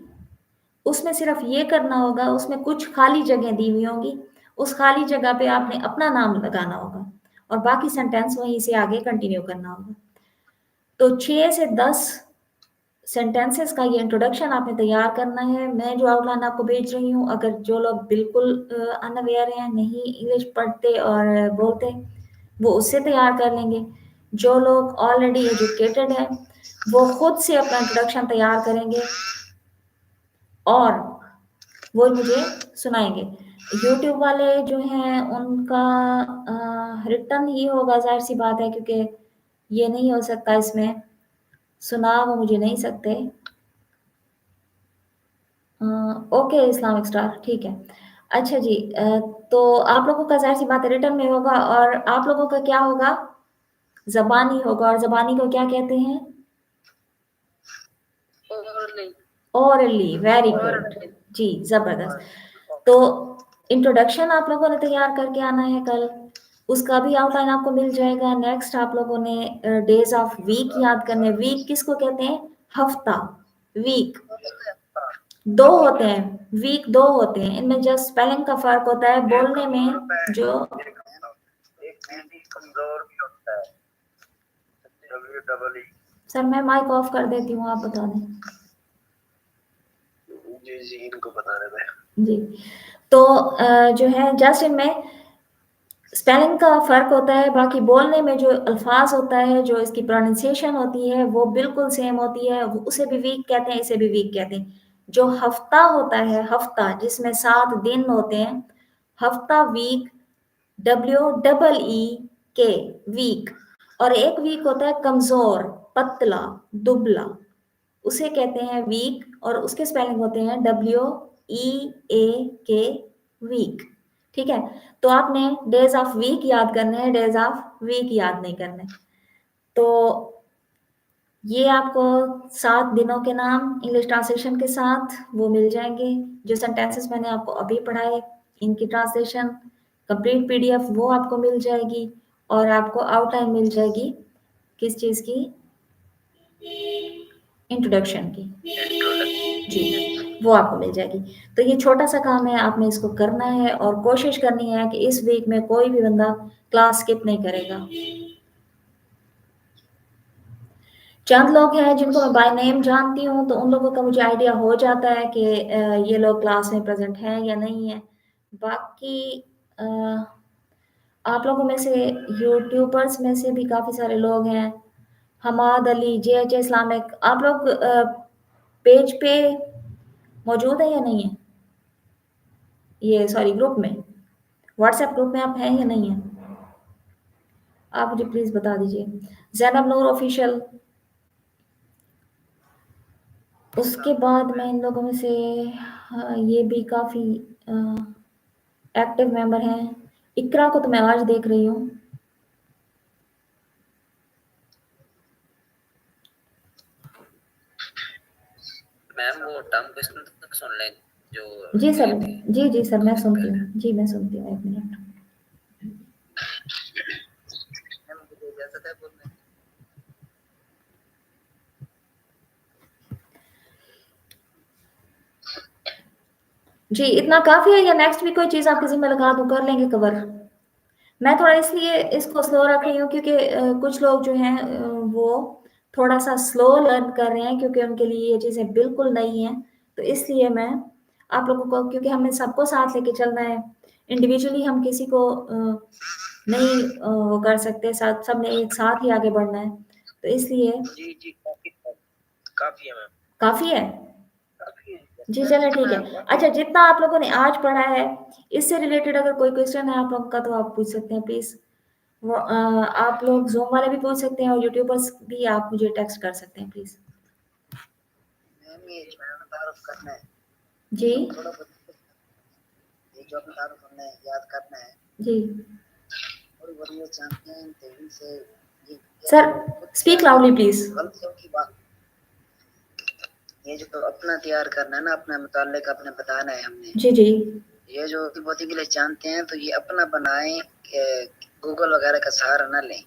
उसमें सिर्फ ये करना होगा, उसमें कुछ खाली जगह दी हुई होंगी, उस खाली जगह पे आपने अपना नाम लगाना होगा और बाकी सेंटेंस वहीं से आगे कंटिन्यू करना होगा। तो 6 से 10 सेंटेंसेस का ये इंट्रोडक्शन आपने तैयार करना है। मैं जो आउटलाइन आपको भेज रही हूँ, अगर जो लोग बिल्कुल अनअवेयर हैं, नहीं इंग्लिश पढ़ते और बोलते, वो उससे तैयार कर लेंगे। जो लोग ऑलरेडी एजुकेटेड हैं वो खुद से अपना इंट्रोडक्शन तैयार करेंगे और वो मुझे सुनाएंगे। यूट्यूब वाले जो हैं उनका रिटर्न ही होगा, जाहिर सी बात है, क्योंकि ये नहीं हो सकता इसमें, सुना वो मुझे नहीं सकते। ओके इस्लामिक स्टार, ठीक है। अच्छा जी, तो आप लोगों का जाहिर सी बात है रिटर्न में होगा और आप लोगों का क्या होगा, जबानी होगा। और जबानी को क्या कहते हैं, ओरली। वेरी गुड जी, जबरदस्त। तो इंट्रोडक्शन आप लोगों ने तैयार करके आना है कल, उसका भी आउटलाइन आपको मिल जाएगा। नेक्स्ट आप लोगों ने डेज ऑफ वीक याद करने। वीक किसको कहते हैं, हफ्ता। वीक 2 होते हैं, वीक 2 होते हैं, इनमें जस्ट स्पेलिंग का फर्क होता है, बोलने में जो।
एक हिंदी कमजोर भी होता है, WWE।
सर मैं माइक ऑफ कर देती हूँ, आप बता दें।
जी इनको बता रहे थे
जी, तो जो है जस्ट इनमें स्पेलिंग का फर्क होता है, बाकी बोलने में जो अल्फाज होता है, जो इसकी प्रोनाउंसिएशन होती है वो बिल्कुल सेम होती है। उसे भी वीक कहते हैं, इसे भी वीक कहते हैं। जो हफ्ता होता है, हफ्ता जिसमें 7 दिन होते हैं, हफ्ता, वीक, WEEK, वीक। और एक वीक होता है कमजोर, पतला, दुबला, उसे कहते हैं वीक, और उसके स्पेलिंग होते हैं WEAK, वीक, ठीक है। तो आपने डेज ऑफ वीक याद करने हैं, डेज ऑफ वीक याद नहीं करने। तो ये आपको 7 दिनों के नाम इंग्लिश ट्रांसलेशन के साथ वो मिल जाएंगे। जो सेंटेंसेस मैंने आपको अभी पढ़ाए, इनकी ट्रांसलेशन कंप्लीट PDF वो आपको मिल जाएगी और आपको आउटलाइन मिल जाएगी किस चीज़ की, इंट्रोडक्शन की जी, वो आपको मिल जाएगी। तो ये छोटा सा काम है, आपने इसको करना है और कोशिश करनी है कि इस वीक में कोई भी बंदा क्लास स्किप नहीं करेगा। चंद लोग हैं जिनको मैं बाय नेम जानती हूँ, तो उन लोगों का मुझे आइडिया हो जाता है कि ये लोग क्लास में प्रेजेंट हैं या नहीं है। बाकी आप लोगों में से, यूट्यूबर्स में से भी काफ़ी सारे लोग हैं, हमाद अली, JH इस्लामिक, आप लोग पेज पे मौजूद है या नहीं है, ये सॉरी ग्रुप में, व्हाट्सएप ग्रुप में आप हैं या नहीं है, आप मुझे प्लीज़ बता दीजिए। जैनब नूर ऑफिशियल, उसके बाद मैं इन लोगों में से ये भी काफ़ी एक्टिव मेंबर हैं। इकरा को तो मैं आज देख रही हूँ।
मैम वो टर्म क्वेश्चन तक सुन लें जो
जी सर, जी सर मैं सुनती हूँ, जी मैं सुनती हूँ, 1 मिनट।
मुझे इजाजत है बोलने की।
जी इतना काफ़ी है या नेक्स्ट भी कोई चीज़ आपके ज़िम्मे लगा दूँ, कर लेंगे कवर। मैं थोड़ा इसलिए इसको स्लो रख रही हूँ क्योंकि कुछ लोग जो हैं वो थोड़ा सा स्लो लर्न कर रहे हैं, क्योंकि उनके लिए ये चीज़ें बिल्कुल नई हैं तो इसलिए मैं आप लोगों को, क्योंकि हमें सबको साथ लेके चलना है, इंडिविजुअली हम किसी को नहीं वो कर सकते, सबने एक साथ ही आगे बढ़ना है, तो इसलिए
जी जी काफी है मैम।
काफी है जी, चलो ठीक है। अच्छा, जितना आप लोगों ने आज पढ़ा है इससे रिलेटेड अगर कोई क्वेश्चन है आप लोगों का तो आप पूछ सकते हैं प्लीज। वो आप लोग ज़ूम वाले भी पूछ सकते हैं और यूट्यूबर्स भी आप मुझे टेक्स्ट कर सकते हैं प्लीज।
मैम ये तारुफ करना है
जी
थोड़ा बहुत, ये जो अपना तारुफ हमने याद करना है
जी
और वो जानते हैं तो इनसे ये
सर स्पीक लाउडली प्लीज।
गलतियों की बात, ये जो अपना तैयार करना है ना, अपना मुताल्लिक अपने बताना है हमने।
जी जी
ये जो बहुत इंग्लिश जानते हैं तो ये अपना बनाएं, गूगल वगैरह का सहारा ना लें,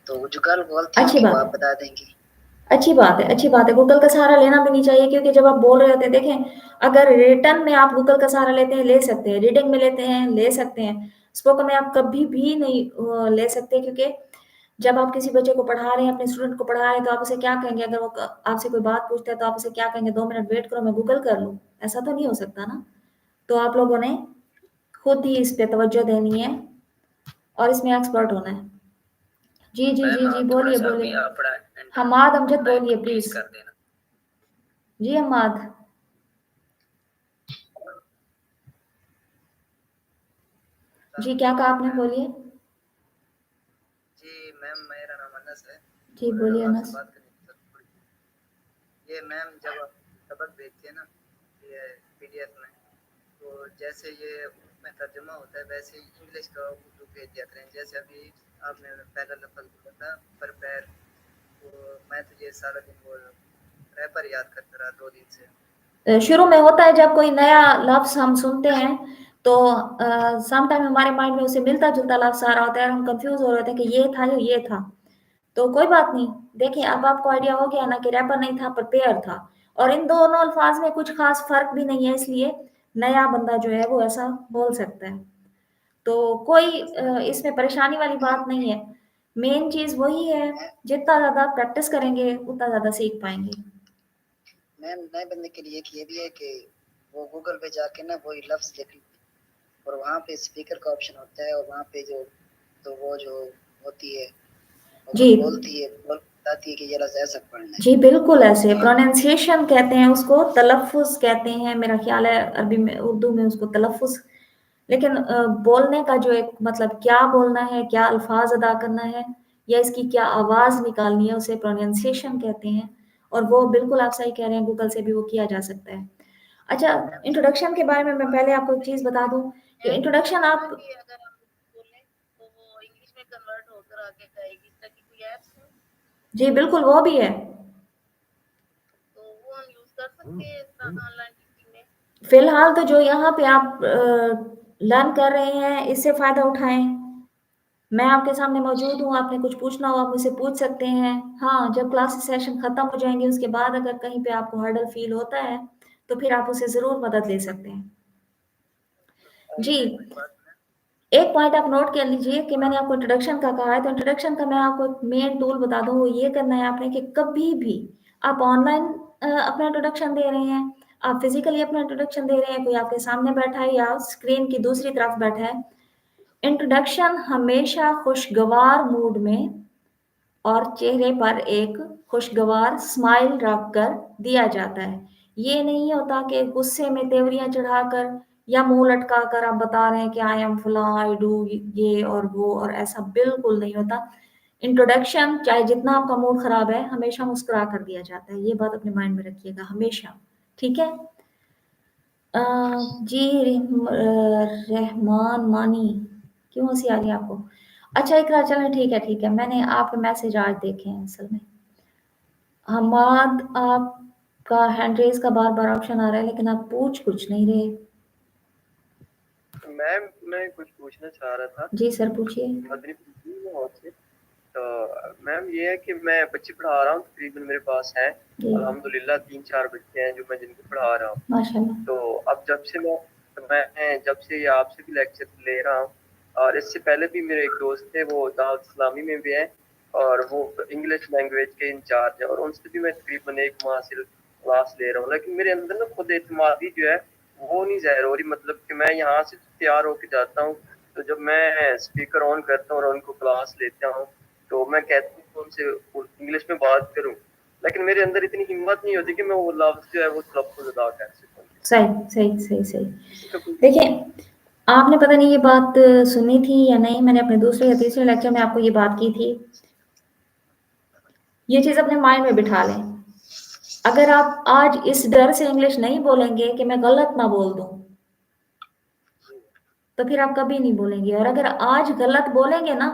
तो जो गलती
अच्छी
होगी वो
बात
आप बता देंगे।
अच्छी बात है, अच्छी बात है। गूगल का सहारा लेना भी नहीं चाहिए, क्योंकि जब आप बोल रहे होते हैं, देखें, अगर रिटर्न में आप गूगल का सहारा लेते हैं ले सकते हैं, रीडिंग में लेते हैं ले सकते हैं, स्पोकन में आप कभी भी नहीं ले सकते, क्योंकि जब आप किसी बच्चे को पढ़ा रहे हैं, अपने स्टूडेंट को पढ़ा रहे हैं, तो आप उसे क्या कहेंगे? अगर वो आपसे कोई बात पूछते हैं तो आप उसे क्या कहेंगे? 2 मिनट वेट करो, मैं गूगल कर लूँ? ऐसा तो नहीं हो सकता ना। तो आप लोगों ने खुद ही इस पे तवज्जो देनी है और इसमें एक्सपर्ट होना है। जी जी
मैम
जी जी,
आप थोड़ा
बोलिए
सा अभी
बोलिए।
अपना
हमाद अमजद
टाइम
बोलिए
इंक्रीज
प्लीज।
कर देना।
जी हमाद जी, क्या कहा आपने? बोलिए।
जी मैम मेरा नाम अनस है
जी
और
बोलिए
आपसे
अनस।
बात करनी थी। ये मैम जब आप सबक भेजते हैं ना ये पीडीएफ में, तो जैसे ये में तर्जुमा होता है वैसे ही इंग्लिश का उर्दू भेज दिया करें। जैसे अभी आपने पहला लफ्ज़ बोला था पर पैर, तो मैं तो ये सारा दिन वो रैपर याद करता रहा 2 दिन से।
शुरू में होता है, जब कोई नया लफ्ज हम सुनते हैं तो सम टाइम हमारे माइंड में उसे मिलता जुलता लफ्ज आ रहा होता है और हम कंफ्यूज हो रहे थे कि ये था या ये था। तो कोई बात नहीं, देखिए अब आपको आइडिया हो गया ना कि रैपर नहीं था पर पेयर था, और इन दोनों अल्फाज में कुछ खास फर्क भी नहीं है, इसलिए नया बंदा जो है वो ऐसा बोल सकता है। तो कोई इसमें परेशानी वाली बात नहीं है। मेन चीज वही है, जितना ज्यादा प्रैक्टिस करेंगे उतना ज्यादा सीख पाएंगे।
मैम नए बंदे के लिए एक ये भी है कि वो गूगल पे जाके ना वही लफ्ज़ लिख और वहाँ पे स्पीकर का ऑप्शन होता है और वहाँ पे जो तो वो जो होती है वो
जी
बोलती है बताती है कि ये लफ्ज़ ऐसा पढ़ना है।
जी बिल्कुल, ऐसे प्रोनाउंसिएशन कहते हैं उसको, तलफ़्फ़ुज़ कहते हैं, मेरा ख्याल है अरबी में, उर्दू में उसको तलफ़्फ़ुज़। लेकिन बोलने का जो एक मतलब क्या बोलना है, क्या अल्फाज अदा करना है या इसकी क्या आवाज़ निकालनी है, उसे प्रोनाउंसिएशन कहते हैं। और वो बिल्कुल आप सही कह रहे हैं, गूगल से भी वो किया जा सकता है। अच्छा, इंट्रोडक्शन के बारे में मैं पहले आपको एक चीज़ बता दूँ कि इंट्रोडक्शन आप
भी अगर हम बोलें तो वो इंग्लिश में कन्वर्ट होकर आगे जाएगी, इस तरह की कोई ऐप्स है
जी बिल्कुल वो भी है।
तो वो हम यूज कर सकते हैं ऑनलाइन टीचिंग में।
फिलहाल तो जो यहाँ पे आप लर्न कर रहे हैं इससे फ़ायदा उठाएं। मैं आपके सामने मौजूद हूँ, आपने कुछ पूछना हो आप मुझसे पूछ सकते हैं। हाँ, जब क्लासेस सेशन खत्म हो जाएंगे उसके बाद अगर कहीं पे आपको हर्डल फील होता है तो फिर आप उससे ज़रूर मदद ले सकते हैं। जी, एक पॉइंट आप नोट कर लीजिए कि मैंने आपको इंट्रोडक्शन का कहा है, तो इंट्रोडक्शन का मैं आपको एक मेन टूल बता दूँ, वो ये करना है आपने कि कभी भी आप ऑनलाइन अपना इंट्रोडक्शन दे रहे हैं, आप फिजिकली अपना इंट्रोडक्शन दे रहे हैं, कोई आपके सामने बैठा है या स्क्रीन की दूसरी तरफ बैठा है, इंट्रोडक्शन हमेशा खुशगवार मूड में और चेहरे पर एक खुशगवार स्माइल रखकर दिया जाता है। ये नहीं होता कि गुस्से में तेवरियां चढ़ाकर या मुंह लटकाकर आप बता रहे हैं कि आई एम फला, आई डू ये और वो, और ऐसा बिल्कुल नहीं होता। इंट्रोडक्शन चाहे जितना आपका मूड खराब है हमेशा मुस्कुरा कर दिया जाता है, ये बात अपने माइंड में रखिएगा हमेशा, ठीक है? जी रहमान मानी, क्यों हंसी आ रही है आपको? अच्छा इकरा, चलें ठीक है ठीक है, मैंने आपके मैसेज आज देखे हैं असल में। हमाद, आपका हैंड रेज का बार बार ऑप्शन आ रहा है लेकिन आप पूछ कुछ नहीं रहे।
मैम मैं कुछ पूछना चाह रहा था।
जी सर पूछिए।
मदनी से तो मैम ये है कि मैं बच्चे पढ़ा रहा हूँ, तकरीबन मेरे पास है
जी
अल्हम्दुलिल्लाह 3-4 बच्चे हैं जो मैं जिनको पढ़ा रहा हूँ।
माशाल्लाह।
तो अब जब से ये आपसे भी लेक्चर ले रहा हूँ और इससे पहले भी मेरे एक दोस्त थे वो दाऊद इस्लामी में भी हैं और वो इंग्लिश लैंग्वेज के इंचार्ज हैं और उनसे भी मैं तकरीबन 1 माह से क्लास ले रहा हूँ, लेकिन मेरे अंदर ना खुद एतमादी जो है वो नहीं ज़ाहिर हो रही। मतलब कि मैं यहाँ से तैयार होकर जाता हूँ, तो जब मैं स्पीकर ऑन करता हूँ और उनको क्लास लेता हूँ, तो मैं कहता हूँ उनसे इंग्लिश में बात करूँ, लेकिन मेरे अंदर इतनी हिम्मत नहीं होती कि मैं वो लफ्ज़ जो है वो तलफ़्फ़ुज़ अदा कर सकूँ।
सही सही सही सही।
इसका कोई
देखिए, आपने पता नहीं ये बात सुनी थी या नहीं, मैंने अपने दूसरे या तीसरे लेक्चर में आपको ये बात की थी। ये चीज़ अपने माइंड में बिठा लें। अगर आप आज इस डर से इंग्लिश नहीं बोलेंगे कि मैं गलत ना बोल दूं, तो फिर आप कभी नहीं बोलेंगे। और अगर आज गलत बोलेंगे ना,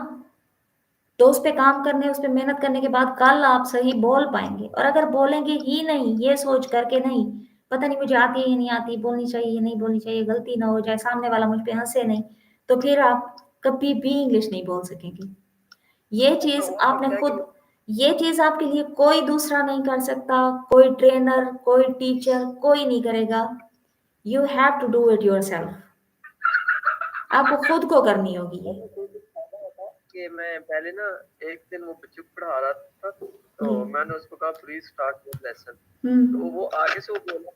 तो उस पे काम करने, उस पे मेहनत करने के बाद कल आप सही बोल पाएंगे। और अगर बोलेंगे ही नहीं, ये सोच करके नहीं, पता नहीं मुझे आती है या नहीं आती, बोलनी चाहिए नहीं बोलनी चाहिए, गलती ना हो जाए, सामने वाला मुझ पे हंसे नहीं, तो फिर आप कभी भी इंग्लिश नहीं बोल सकेंगे। ये चीज आपने खुद, ये चीज आपके लिए कोई दूसरा नहीं कर सकता, कोई ट्रेनर, कोई टीचर, कोई नहीं करेगा। You have to do it yourself. आपको खुद को करनी होगी ये।
कि मैं पहले ना एक दिन वो बच्चे को पढ़ा रहा था, तो मैंने उसको कहा प्लीज स्टार्ट योर लेसन, तो वो आगे से वो बोला,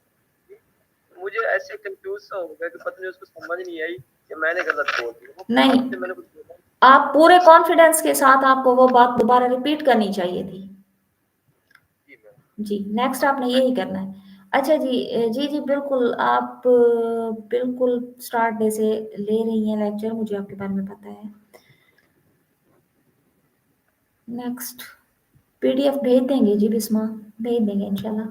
मुझे ऐसे कंफ्यूज सा हो गया कि पता नहीं उसको समझ नहीं आई कि मैंने गलत बोल दिया।
नहीं,
मैंने कुछ बोला,
आप पूरे कॉन्फिडेंस के साथ आपको वो बात दोबारा रिपीट करनी चाहिए थी।
जी मैम।
जी, नेक्स्ट आपने यही करना है। अच्छा जी, जी जी बिल्कुल, आप बिल्कुल स्टार्ट डे से ले रही हैं लेक्चर, मुझे आपके बारे में पता है। नेक्स्ट पीडीएफ भेज देंगे जी बिस्मा, भेज देंगे इंशाल्लाह।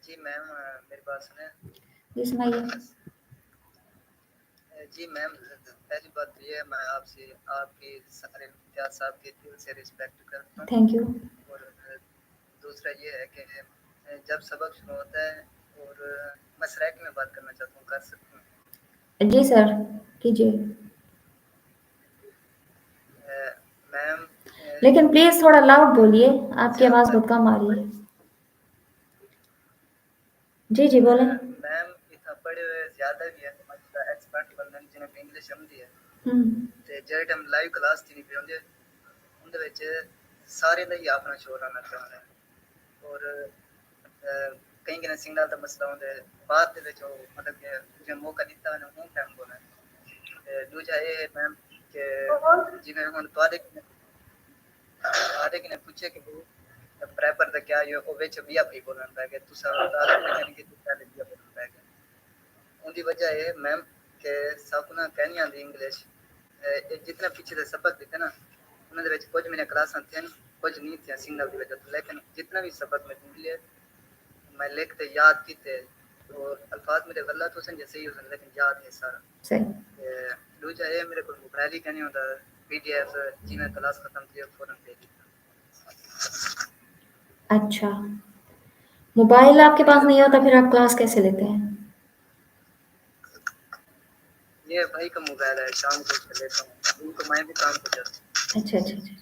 जी मैम, मेरी बात सुने।
जी सुनाइए।
जी मैम, पहली बात तो ये है, मैं आपसे आपके सारे इम्तियाज साहब के दिल से रिस्पेक्ट करता हूँ।
Thank you.
और दूसरा ये है कि जब सबक शुरू होता है और मैं सराइकी में बात करना चाहता हूँ, कर सकता हूँ?
जी सर, कीजिए।
मैम,
लेकिन प्लीज थोड़ा लाउड बोलिए, आपकी
जब
आवाज बहुत कम आ रही है। जी जी बोले।
मैम इतना पढ़े हुए ज्यादा भी है, मतलब एक्सपर्ट बंदे जिन्हें इंग्लिश समझी है, ਤੇ ਜਿਹੜੇ ਟਾਈਮ ਲਾਈਵ ਕਲਾਸ ਚ ਨਹੀਂ ਪਿਆਉਂਦੇ ਉਹਦੇ ਵਿੱਚ ਸਾਰੇ ਦਾ ਹੀ ਆਪਣਾ ਸ਼ੋਰ ਆਉਣਾ ਚਾਹੁੰਦਾ ਹੈ। ਔਰ ਕਈ ਕਿਨੇ ਸਿੰਗਲ ਦਾ ਮਸਲਾ ਹੁੰਦਾ ਹੈ, ਬਾਅਦ ਦੇ ਵਿੱਚ ਉਹ ਮਤਲਬ ਕਿ ਜੇ ਮੌਕਾ ਦਿੱਤਾ ਉਹਨੇ ਹੁਣ ਟਾਈਮ ਬੋਲਣਾ। ਤੇ ਦੂਜਾ ਇਹ ਹੈ ਮੈਮ ਕਿ ਜਿਵੇਂ ਹੁਣ ਤੁਹਾਡੇ ਕਿਨੇ ਪੁੱਛੇ ਕਿ ਪ੍ਰੈਪਰ ਦਾ ਕਿਆ ਉਹ ਵਿੱਚ ਵੀ ਆਪੀ ਬੋਲਣ ਪੈ ਗਿਆ, ਤੁਸੀਂ ਕਹਿੰਦੇ ਕਿ ਪਹਿਲੇ ਵੀ ਬੋਲਣ ਪੈ ਗਿਆ। ਉਹਦੀ ਵਜ੍ਹਾ ਇਹ ਮੈਮ ਕਿ ਸਭ ਨੂੰ ਕਹਿਣੀ ਆਉਂਦੀ ਇੰਗਲਿਸ਼। जितने पीछे से सबक दिते ना उन्होंने कुछ मैंने क्लासा थे कुछ नहीं थे सिंगल की वजह तो, लेकिन जितना भी सबक में मिले मैं लिखते याद किते और अल्फाज मेरे गलत हो सकते सही हो सकते लेकिन याद है सारा सही। दूसरा ये मेरे को मोबाइल ही कहनी होता पीडीएफ जी मैं क्लास खत्म की फौरन दे दी।
अच्छा, मोबाइल आपके पास नहीं होता, फिर आप क्लास कैसे लेते हैं?
ये भाई का मोबाइल है, शाम को लेता हूँ, उनको मैं भी काम को जाता हूँ।
अच्छा अच्छा अच्छा,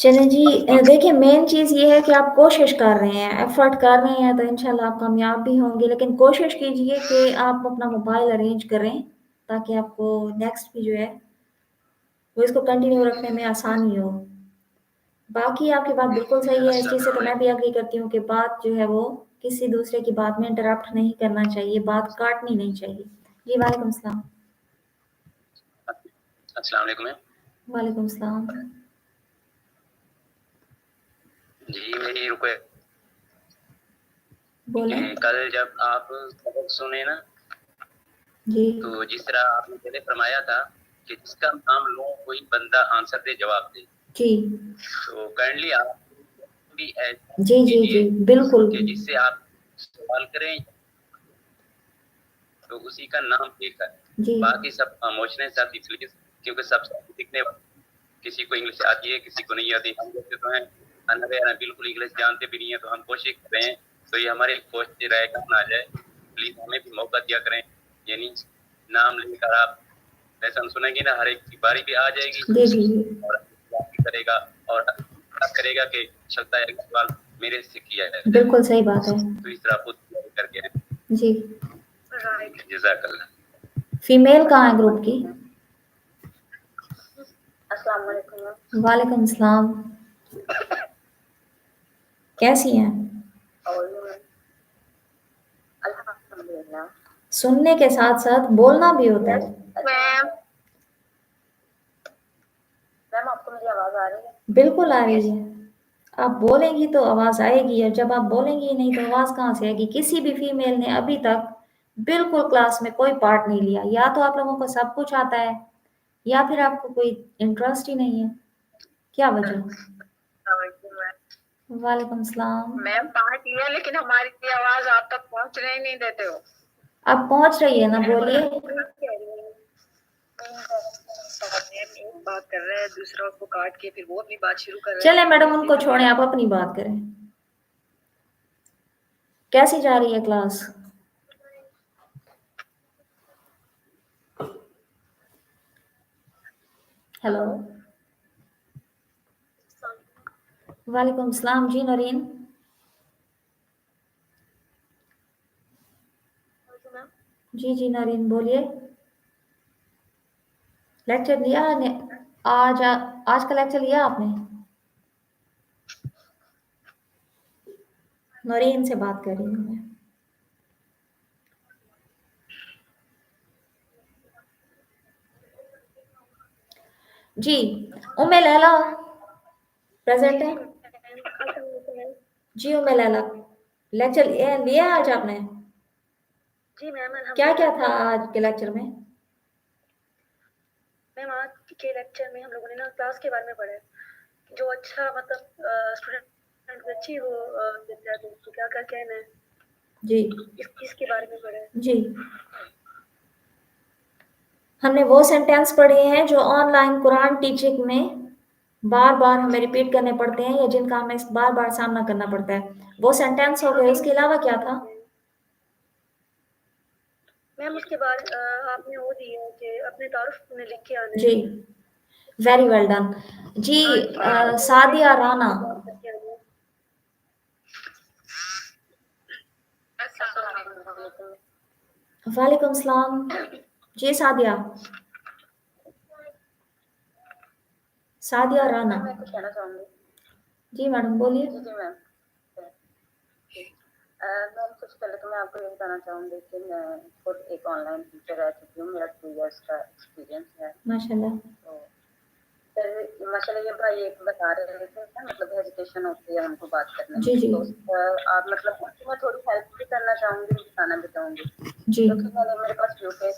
चलें जी। देखिए, मेन चीज़ ये है कि आप कोशिश कर रहे हैं, एफर्ट कर रहे हैं, तो इंशाल्लाह आप कामयाब भी होंगे। लेकिन कोशिश कीजिए कि आप अपना मोबाइल अरेंज करें ताकि आपको नेक्स्ट भी जो है वो इसको कंटिन्यू रखने में आसानी हो। बाकी आपकी बात बिल्कुल सही है, इस चीज़ से तो मैं भी एग्री करती हूँ कि बात जो है वो किसी दूसरे की बात में इंटरप्ट नहीं करना चाहिए, बात काटनी नहीं चाहिए। जी वालेकुम सलाम।
अस्सलाम वालेकुम मैम।
वालेकुम सलाम।
जी मेरी रिक्वेस्ट,
बोले।
कल जब आप सबक सुने ना
जी,
तो जिस तरह आपने पहले फरमाया था कि जिसका नाम लो कोई बंदा आंसर दे, जवाब दे,
जी
तो काइंडली आप भी
जी जी जी बिल्कुल।
कि जिससे आप सवाल करें तो उसी का नाम लेकर, बाकी सब खामोश रहें साथ, इसलिए क्योंकि सब दिखने किसी को इंग्लिश आती है किसी को नहीं आती। हम लोग तो हैं अनअवेयर, बिल्कुल इंग्लिश जानते भी नहीं है, तो हम कोशिश कर रहे हैं, तो ये हमारी कोशिश रहेगा ना आ जाए, प्लीज हमें भी मौका दिया करें। यानी नाम लेकर आप लेसन सुनेंगे ना, हर एक की बारी भी आ जाएगी और करेगा और करेगा कि सकता है सवाल मेरे से किया है।
बिल्कुल सही बात है।
तो इस तरह खुद करके
जी,
जज़ाकल्लाह।
फीमेल कहाँ है ग्रुप की?
अस्सलाम वालेकुम।
वालेकुम सलाम। कैसी हैं?
और अल्हम्दुलिल्लाह।
सुनने के साथ साथ बोलना भी होता है।
मैम मैम आपको मेरी आवाज आ रही है?
बिल्कुल आ रही है। आप बोलेंगी तो आवाज आएगी, और जब आप बोलेंगी ही नहीं तो आवाज कहाँ से आएगी? किसी भी फीमेल ने अभी तक बिल्कुल क्लास में कोई पार्ट नहीं लिया। या तो आप लोगों को सब कुछ आता है, या फिर आपको कोई इंटरेस्ट ही नहीं है। क्या वजह? वालेकुम सलाम।
मैम पार्ट लिया, लेकिन हमारी आवाज आप तक पहुंचने ही नहीं देते हो।
अब पहुंच रही है ना, बोलिए।
एक बात कर रहे हैं, दूसरा को काट के फिर वो अपनी बात शुरू कर रहे हैं।
चले मैडम, उनको छोड़ें, आप अपनी बात करें। कैसी जा रही है क्लास? हेलो। वालेकुम सलाम जी नरीन। जी नरीन बोलिए। लेक्चर लिया ने? आज का लेक्चर लिया आपने? नरीन से बात कर रही हूँ मैं। जी उम्मे लैला प्रेजेंट है? जी उम्मे लैला, लेक्चर लिया आज आपने?
जी मैम
क्या क्या था आज के लेक्चर में?
मैम आज के लेक्चर में हम लोगों ने ना क्लास के बारे में पढ़ा है। जो अच्छा मतलब स्टूडेंट अच्छी हो विद्यार्थी तो क्या क्या कहना है
जी
इसके बारे में पढ़ा है।
जी, हमने वो सेंटेंस पढ़े हैं जो ऑनलाइन कुरान टीचिंग में बार बार हमें रिपीट करने पड़ते हैं, या जिनका हमें बार बार सामना करना पड़ता है। वो सेंटेंस हो गए। उसके अलावा क्या था?
मैम उसके बाद आपने वो दिया कि अपने तारुफ में लिख के आना है।
जी वेरी वेल डन जी। सादिया राना। वालेकुम सलाम जी सादिया राना।
मैं कुछ कहना चाहूंगी।
जी मैडम बोलिए।
जी मैम मैम सबसे पहले तो मैं आपको ये बताना चाहूंगी कि मैं खुद एक ऑनलाइन टीचर रह चुकी हूँ। मेरा 2 इयर्स का एक्सपीरियंस है
माशाल्लाह।
तो माशाल्लाह ये भाई एक बता रहे थे ना, मतलब हेजिटेशन होती है हमको बात करने में।
जी
तो आप मतलब मैं थोड़ी हेल्प भी करना चाहूंगी, बताना भी चाहूंगी।
जी
क्योंकि मैंने मेरे पास यूएसए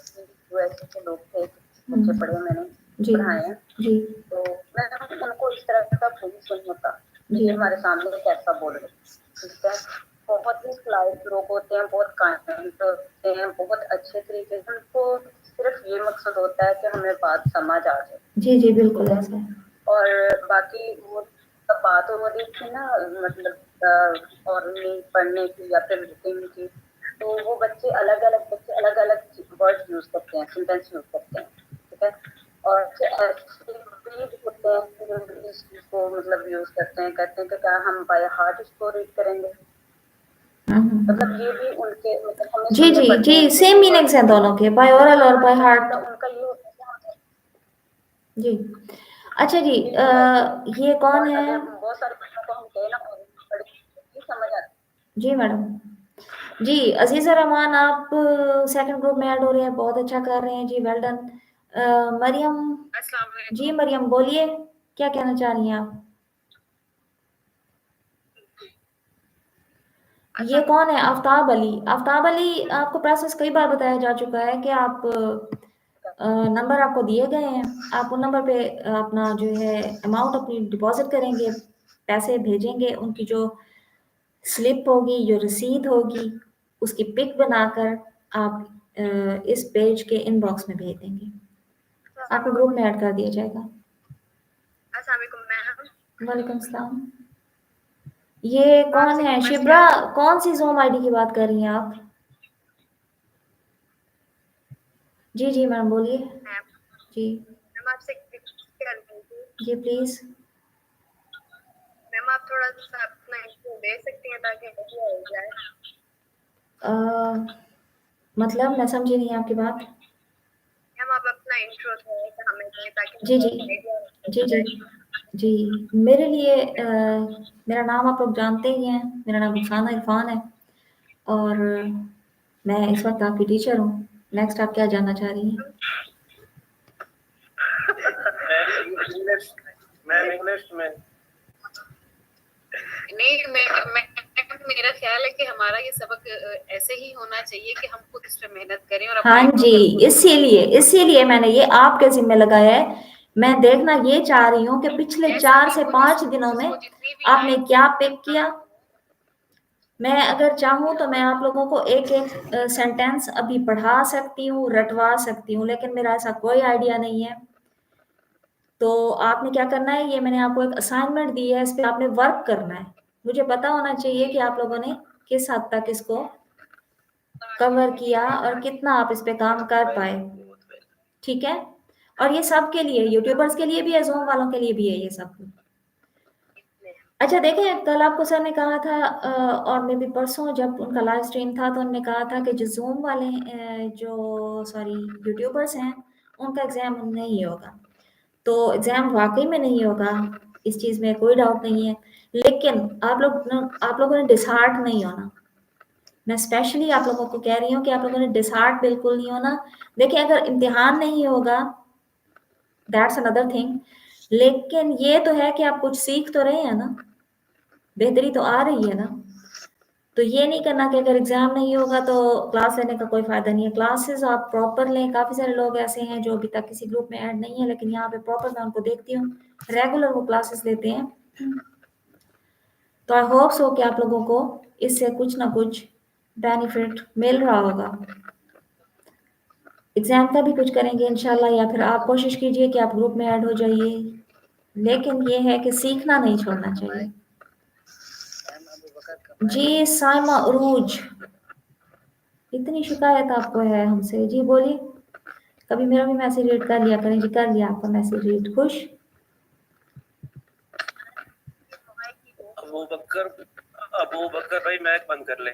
के लोग थे, बच्चे पढ़े मैंने
जी
पढ़ाए हैं,
जी
तो मैं उनको इस तरह का पोजीशन होता कि
जी
हमारे सामने कैसा बोल रहे, ठीक है। बहुत ही स्लाइड लोग होते हैं, बहुत काइंड होते हैं, बहुत अच्छे तरीके से। उनको सिर्फ ये मकसद होता है कि हमें बात समझ आ जाए।
जी बिल्कुल ऐसा है।
और बाकी वो सब बात हो रही थी ना, मतलब और पढ़ने की या फिर लिखने की, तो वो बच्चे अलग अलग वर्ड यूज करते हैं, सेंटेंस यूज करते हैं, ठीक है। और ऐसे भी होते हैं जो इस चीज को मतलब यूज करते हैं, कहते हैं कि क्या हम बाय हार्ट इसको रीड करेंगे। मतलब ये भी उनके मतलब हमें
जी सेम मीनिंग्स हैं दोनों के, बाय ओरल और बाय हार्ट।
उनका ये होता है
जी अच्छा जी। ये कौन है?
बहुत सारे बच्चों को हम कहें ना समझ आता है।
जी मैडम। जी अजीज़ा रहमान, आप सेकंड ग्रुप में ऐड हो रहे हैं, बहुत अच्छा कर रहे हैं जी, वेल डन। मरियम। जी मरियम बोलिए, क्या कहना चाह रही हैं आप? ये कौन है? आफ्ताब अली। आफ्ताब अली, आपको प्रोसेस कई बार बताया जा चुका है कि आप नंबर आपको दिए गए हैं, आप उन नंबर पे अपना जो है अमाउंट अपनी डिपॉजिट करेंगे, पैसे भेजेंगे। उनकी जो स्लिप होगी, जो रसीद होगी, उसकी पिक बनाकर आप इस पेज के इनबॉक्स में भेज देंगे, आपको ग्रुप में ऐड कर दिया जाएगा। वालेकुम सलाम। ये कौन है? शिब्रा, कौन सी ज़ूम आईडी की बात कर रही हैं आप? जी मैम बोलिए। जी जी प्लीज।
मैम आप थोड़ा सा अपना इंट्रो दे सकती हैं ताकि आइडिया हो जाए।
मतलब मैं समझी नहीं आपकी बात।
मैम आप अपना इंट्रो थोड़ा सा हमें दें ताकि
जी
आइडिया हो जाए।
जी, मेरे लिए मेरा नाम आप लोग जानते ही हैं, मेरा नाम रुखसाना इरफान है और मैं इस वक्त आपकी टीचर हूँ। नेक्स्ट आप क्या जानना चाह रही हैं?
इंग्लिश में
नहीं, मैं मेरा ख्याल है कि हमारा ये सबक ऐसे ही होना चाहिए कि हम खुद इस पे मेहनत करें और
हाँ
अपने
जी, इसीलिए मैंने ये आपके ज़िम्मे लगाया है। मैं देखना ये चाह रही हूँ कि पिछले
ऐसा
4
भी
से
हो
5
जिस
दिनों में
जिसको जितनी भी
आपने
आए
क्या पिक किया। मैं अगर चाहूँ तो मैं आप लोगों को एक-एक सेंटेंस अभी पढ़ा सकती हूँ, रटवा सकती हूँ, लेकिन मेरा ऐसा कोई आइडिया नहीं है। तो आपने क्या करना है, ये मैंने आपको एक असाइनमेंट दी है, इस पे आपने वर्क करना है। मुझे पता होना चाहिए कि आप लोगों ने किस हद तक इसको कवर किया और कितना आप इस पे काम कर पाए। ठीक है? और ये सबके लिए, यूट्यूबर्स के लिए भी है, ज़ूम वालों के लिए भी है ये सब। अच्छा देखें, कल आपको सर ने कहा था और मे बी परसों जब उनका लाइव स्ट्रीम था तो उन्होंने कहा था कि जो ज़ूम वाले यूट्यूबर्स हैं, उनका एग्ज़ाम नहीं होगा। तो एग्ज़ाम वाक़ई में नहीं होगा, इस चीज़ में कोई डाउट नहीं है। लेकिन आप लोगों ने डिसहार्ट नहीं होना। मैं स्पेशली आप लोगों को कह रही हूँ कि आप लोगों ने डिसहार्ट बिल्कुल नहीं होना। देखिए, अगर इम्तिहान नहीं होगा, दैट्स अनदर थिंग, लेकिन ये तो है कि आप कुछ सीख तो रहे हैं ना, बेहतरी तो आ रही है ना। तो ये नहीं करना कि अगर एग्ज़ाम नहीं होगा तो क्लास लेने का कोई फ़ायदा नहीं है। क्लासेस आप प्रॉपर लें। काफ़ी सारे लोग ऐसे हैं जो अभी तक किसी ग्रुप में ऐड नहीं है, लेकिन यहाँ पे प्रॉपर मैं उनको देखती हूँ, रेगुलर वो क्लासेस लेते हैं। तो आई होप सो कि आप लोगों को इससे कुछ ना कुछ बेनिफिट मिल रहा होगा। एग्ज़ाम का भी कुछ करेंगे इंशाल्लाह, या फिर आप कोशिश कीजिए कि आप ग्रुप में ऐड हो जाइए, लेकिन ये है कि सीखना नहीं छोड़ना चाहिए।
मैम अबू बकर का
जी साइमा उरूज, इतनी शिकायत आपको है हमसे। जी बोलिए। कभी मेरा भी मैसेज रीड कर लिया करें। जी कर लिया आपका मैसेज रीड। खुश।
अबू बकर भाई मैक बंद कर ले।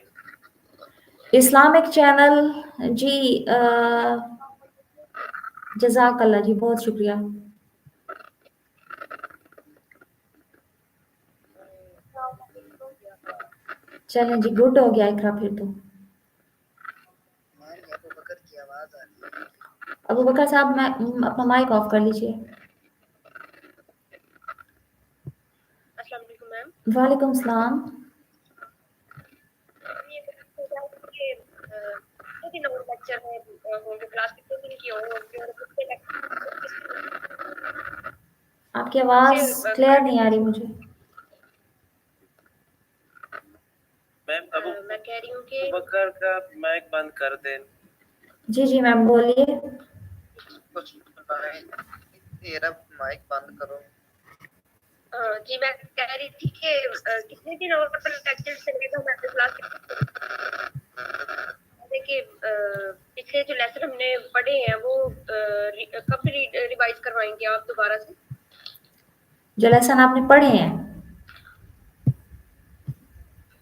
इस्लामिक चैनल जी, जज़ाकल्लाह जी, बहुत शुक्रिया। चलें जी, गुड हो गया इकरा फिर तो।
मैम ये अबू बकर की आवाज़ आ रही है।
अबू बकर साहब, मैं अपना माइक ऑफ कर लीजिए।
अस्सलाम वालेकुम मैम।
वालेकुम सलाम।
कितने दिन और लेक्चर में होंगे, क्लास कितने दिन की होंगे और कितने
आपकी आवाज़ क्लियर नहीं आ रही मुझे।
मैम अबू
मैं कह रही हूँ कि
बकर का माइक बंद कर दे।
जी जी मैम बोलिए।
कुछ तेरा माइक बंद करो।
जी मैं कह रही थी कि कितने दिन और लेक्चर चलेगा हमारे क्लास। देखिए पिछले जो लेसन हमने पढ़े हैं वो कब रिवाइज करवाएंगे आप दोबारा से?
जो लेसन आपने पढ़े हैं?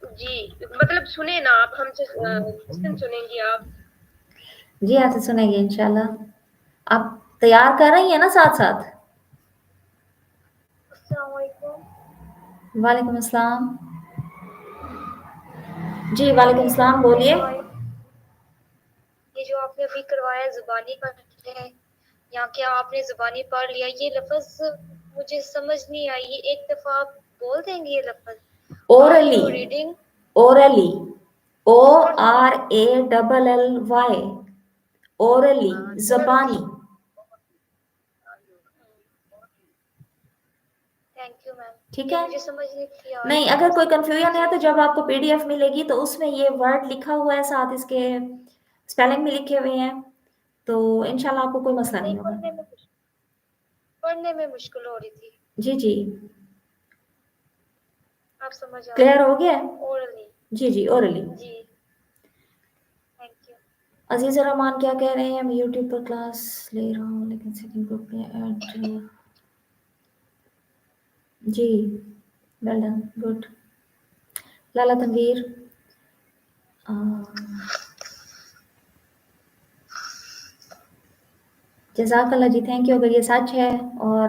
जी मतलब सुने ना आप हमसे, किस दिन सुनेंगी आप?
जी आपसे सुनेंगे इंशाल्लाह। आप तैयार कर रही हैं ना साथ साथ?
अस्सलाम वालेकुम।
वालेकुम अस्सलाम। जी वालेकुम अस्सलाम, बोलिए।
ये जो आपने अभी करवाया जुबानी का है, या क्या आपने जुबानी पढ़ लिया? ये लफ्ज मुझे समझ नहीं आई, ये एक दफा आप बोल देंगे ये लफ्ज?
Orally,
reading
orally, ORALLY, orally, ज़बानी।
Thank you ma'am.
ठीक है,
मुझे समझ नहीं थी यार।
नहीं अगर कोई कंफ्यूजन है तो जब आपको PDF मिलेगी तो उसमें ये वर्ड लिखा हुआ है, साथ इसके स्पेलिंग भी लिखे हुए हैं, तो इंशाल्लाह आपको कोई मसला नहीं होगा।
पढ़ने में मुश्किल हो रही थी।
जी जी,
आप समझ आ
क्लियर हो गया?
ओरली।
जी जी, ओरली।
जी थैंक यू।
अजीज रहमान क्या कह रहे हैं? मैं यूट्यूब पर क्लास ले रहा हूँ लेकिन सेकंड ग्रुप में ऐड। जी वेल डन, गुड। लाला तनवीर, जज़ाकल्लाह जी, थैंक यू। अगर ये सच है और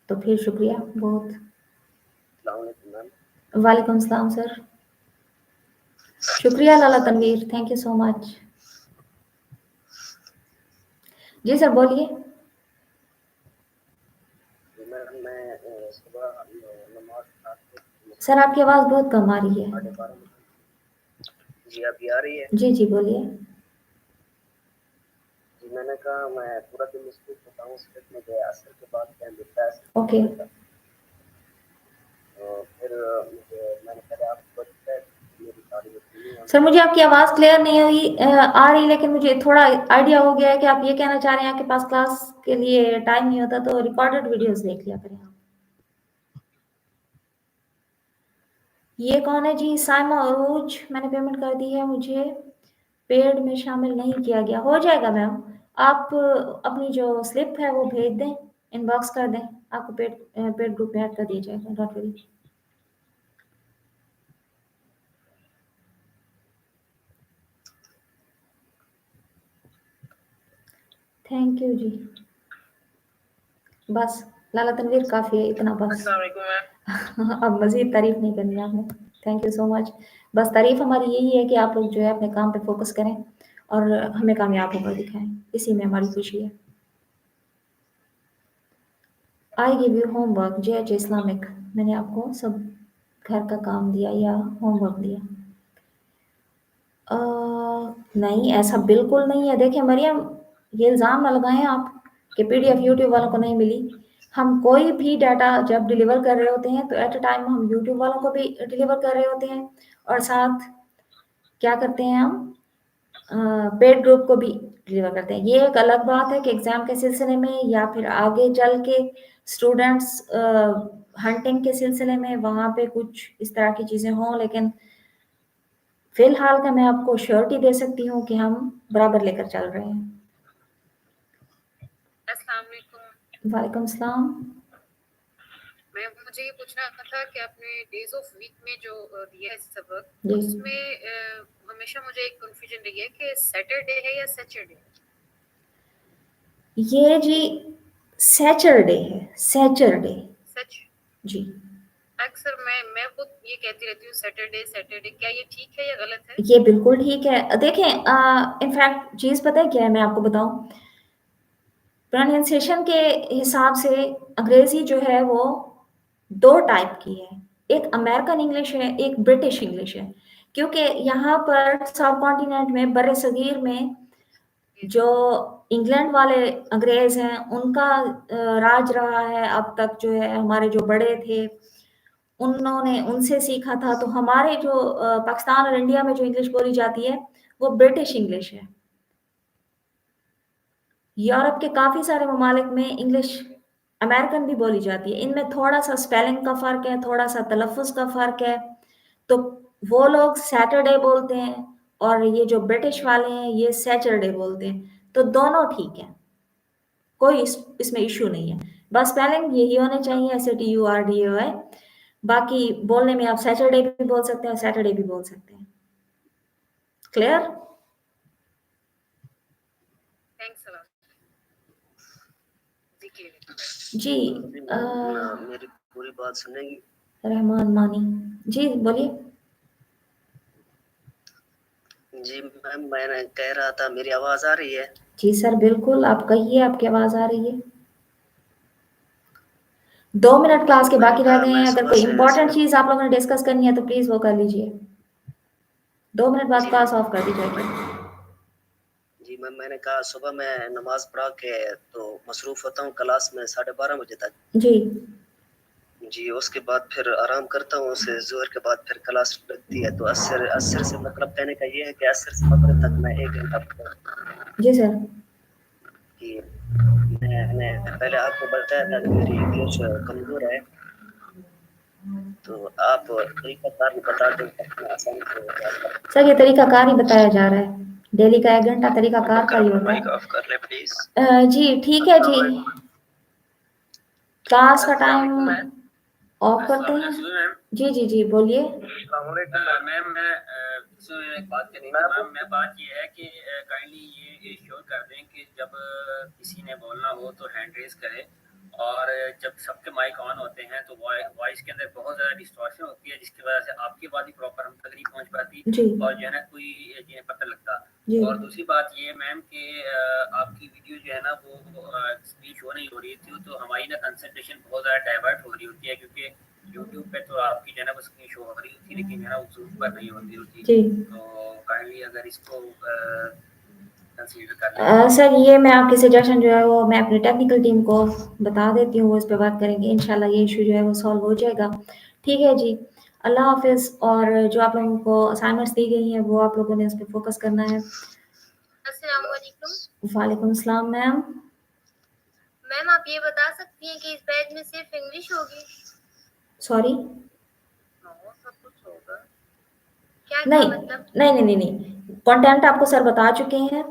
तो फिर शुक्रिया बहुत।
अस्सलाम वालेकुम मैम।
वालेकुम सलाम सर, शुक्रिया Lala Tanveer, thank you so much. जी सर बोलिए।
मैं सुबह नमाज
सर आपकी आवाज़ बहुत कम आ रही है।
12:30 जी अभी आ रही है?
जी जी बोलिए।
जी मैंने कहा मैं पूरा दिन मसरूफ होता हूँ, सिर्फ मुझे असर के बाद टाइम मिलता है।
ओके
तो फिर मैंने पहले आपको बताया मेरी तारीफ नहीं है।
सर मुझे आपकी आवाज़ क्लियर नहीं हुई आ रही, लेकिन मुझे थोड़ा आइडिया हो गया है कि आप ये कहना चाह रहे हैं आपके पास क्लास के लिए टाइम नहीं होता, तो रिकॉर्डेड वीडियोस देख लिया करें आप। ये कौन है जी? साइमा अरूज, मैंने पेमेंट कर दी है, मुझे पेड में शामिल नहीं किया गया। हो जाएगा मैम, आप अपनी जो स्लिप है वो भेज दें, इनबॉक्स कर दें, आपको पेड ग्रुप में ऐड कर दिया जाएगा, डोंट वरी। थैंक यू जी। बस लाला तनवीर काफ़ी है, इतना बस।
अस्सलाम वालेकुम मैम।
अब मज़ीद तारीफ नहीं करनी आपने, थैंक यू सो मच। बस तारीफ हमारी यही है कि आप लोग जो है अपने काम पे फोकस करें और हमें कामयाब होकर दिखाएं, इसी में हमारी खुशी है। I give you homework JH Islamic, मैंने आपको सब घर का काम दिया या होमवर्क दिया? नहीं ऐसा बिल्कुल नहीं है। देखिए मरियम, ये इल्ज़ाम ना लगाएं आप कि PDF यूट्यूब वालों को नहीं मिली। हम कोई भी डाटा जब डिलीवर कर रहे होते हैं तो एट अ टाइम हम यूट्यूब वालों को भी डिलीवर कर रहे होते हैं, और साथ क्या करते हैं हम पेड ग्रुप को भी डिलीवर करते हैं। ये एक अलग बात है कि एग्ज़ाम के सिलसिले में या फिर आगे चल के स्टूडेंट्स हंटिंग के सिलसिले में वहाँ पे कुछ इस तरह की चीज़ें हों, लेकिन फिलहाल का मैं आपको श्योरिटी दे सकती हूँ कि हम बराबर लेकर चल रहे हैं।
अस्सलाम वालेकुम।
वालेकुम सलाम।
मैं मुझे ये पूछना था कि आपने डेज ऑफ वीक में जो दिया है सबक,
जी
उसमें हमेशा मुझे एक कंफ्यूजन रही है कि सैटरडे है या सैटरडे।
ये जी सैटरडे है, सैटरडे
सच
जी।
अक्सर मैं खुद ये कहती रहती हूँ सैटरडे सैटरडे, क्या ये ठीक है या गलत है?
ये बिल्कुल ठीक है। देखें इनफैक्ट चीज़ पता है क्या है, मैं आपको बताऊं, प्रोनाउंसिएशन के हिसाब से अंग्रेजी जो है वो दो टाइप की है, एक अमेरिकन इंग्लिश है, एक ब्रिटिश इंग्लिश है। क्योंकि यहाँ पर सब कॉन्टिनेंट में बड़े सगीर में जो इंग्लैंड वाले अंग्रेज हैं उनका राज रहा है अब तक, जो है हमारे जो बड़े थे उन्होंने उनसे सीखा था। तो हमारे जो पाकिस्तान और इंडिया में जो इंग्लिश बोली जाती है वो ब्रिटिश इंग्लिश है। यूरोप के काफ़ी सारे ममालिक में इंग्लिश अमेरिकन भी बोली जाती है। इनमें थोड़ा सा स्पेलिंग का फ़र्क है, थोड़ा सा तलफ़ुज़ का फ़र्क है। तो वो लोग सैटरडे बोलते हैं और ये जो ब्रिटिश वाले हैं ये सैटरडे बोलते हैं। तो दोनों ठीक है, कोई इसमें इशू नहीं है। बस स्पेलिंग यही होने चाहिए SATURDAY। बाकी बोलने में आप सैटरडे भी बोल सकते हैं, सैटरडे भी बोल सकते हैं। क्लियर?
Thanks a lot.
जी
मेरी पूरी बात सुनेंगी?
रहमान मानी जी बोलिए।
जी मैम मैंने कह रहा था, मेरी आवाज़ आ रही है?
जी सर बिल्कुल, आप कहिए, आपकी आवाज़ आ रही है। 2 मिनट क्लास के बाकी रह गए हैं, अगर कोई इंपॉर्टेंट चीज़ आप लोगों ने डिस्कस करनी है तो प्लीज़ वो कर लीजिए। 2 मिनट बाद क्लास ऑफ कर दी जाएगी।
जी मैम मैंने कहा सुबह मैं नमाज पढ़ा के तो मसरूफ होता हूँ क्लास में 12:30 बजे तक।
जी
जी उसके बाद फिर आराम करता हूँ, उससे जोहर के बाद फिर क्लास लगती है। तो असर से मतलब कहने का ये है कि असर से मगरिब तक मैं 1 घंटा पढ़ता हूँ।
जी सर।
कि मैंने पहले आपको बताया था कि मेरी इंग्लिश कमज़ोर है, तो आप तरीक़ाकार बता दें तो आसानी से हो जाता है।
सर ये तरीक़ाकार ही बताया जा रहा है, डेली का 1 घंटा तरीक़ाकार का ही होता
माइक
है।
ऑफ कर ले प्लीज।
जी ठीक है जी, क्लास का टाइम ऑफ करते हैं। जी जी जी बोलिए।
मैम मैं इसमें एक बात करनी थी मैम। मैं बात ये है कि काइंडली ये श्योर कर दें कि जब किसी ने बोलना हो तो हैंड रेज करें, और जब सबके माइक ऑन होते हैं तो वॉइस के अंदर बहुत ज़्यादा डिस्टॉर्शन होती है, जिसकी वजह से आपकी आवाज़ भी प्रॉपर हम तक नहीं पहुंच पाती और जो है ना कोई जिन्हें पता लगता। और दूसरी बात ये मैम कि आपकी वीडियो जो है ना वो स्क्रीन शो नहीं हो रही थी, तो हमारी ना कंसंट्रेशन बहुत ज़्यादा डाइवर्ट हो रही होती है, क्योंकि यूट्यूब पे तो आपकी जो है ना वो स्क्रीन शो हो रही होती, लेकिन जो है ना वो जूम पर नहीं होती होती। तो काइंडली अगर इसको
सर ये मैं आपकी सजेशन जो है वो मैं अपनी टेक्निकल टीम को बता देती हूँ, वो इस पे बात करेंगे, इंशाल्लाह ये इशू जो है वो सॉल्व हो जाएगा। ठीक है जी, अल्लाह हाफिज़। और जो आप लोगों को असाइनमेंट्स दी गई हैं वो आप लोगों ने उस पर फोकस करना है।
अस्सलाम वालेकुम।
वालेकुम सलाम मैम।
मैम आप ये बता सकती हैं कि इस बैच में सिर्फ इंग्लिश होगी?
सॉरी
सब कुछ होगा क्या?
नहीं
मतलब
नहीं, कंटेंट आपको सर बता चुके हैं।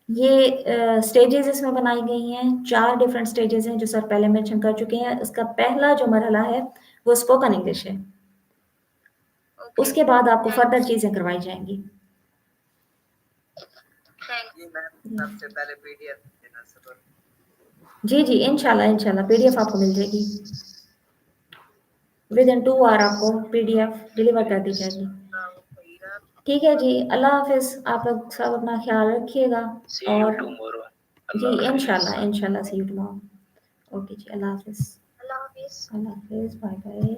ये स्टेजेस इसमें बनाई गई हैं, 4 डिफरेंट स्टेजेस हैं जो सर पहले मेंशन कर चुके हैं। उसका पहला जो मरहला है वो स्पोकन इंग्लिश है, उसके बाद आपको फर्दर चीजें करवाई जाएंगी।
जी मैम, सबसे पहले पीडीएफ देना सर।
जी इंशाल्लाह पीडीएफ आपको मिल जाएगी, विद इन 2 आवर आपको पीडीएफ डिलीवर कर दी जाएगी। ठीक है जी, अल्लाह हाफिज़। आप लोग सब अपना ख्याल रखिएगा और जी इंशाल्लाह सी यू टुमारो। ओके जी, अल्लाह हाफिज़।
अल्लाह हाफिज़।
अल्लाह हाफिज़, बाय बाय।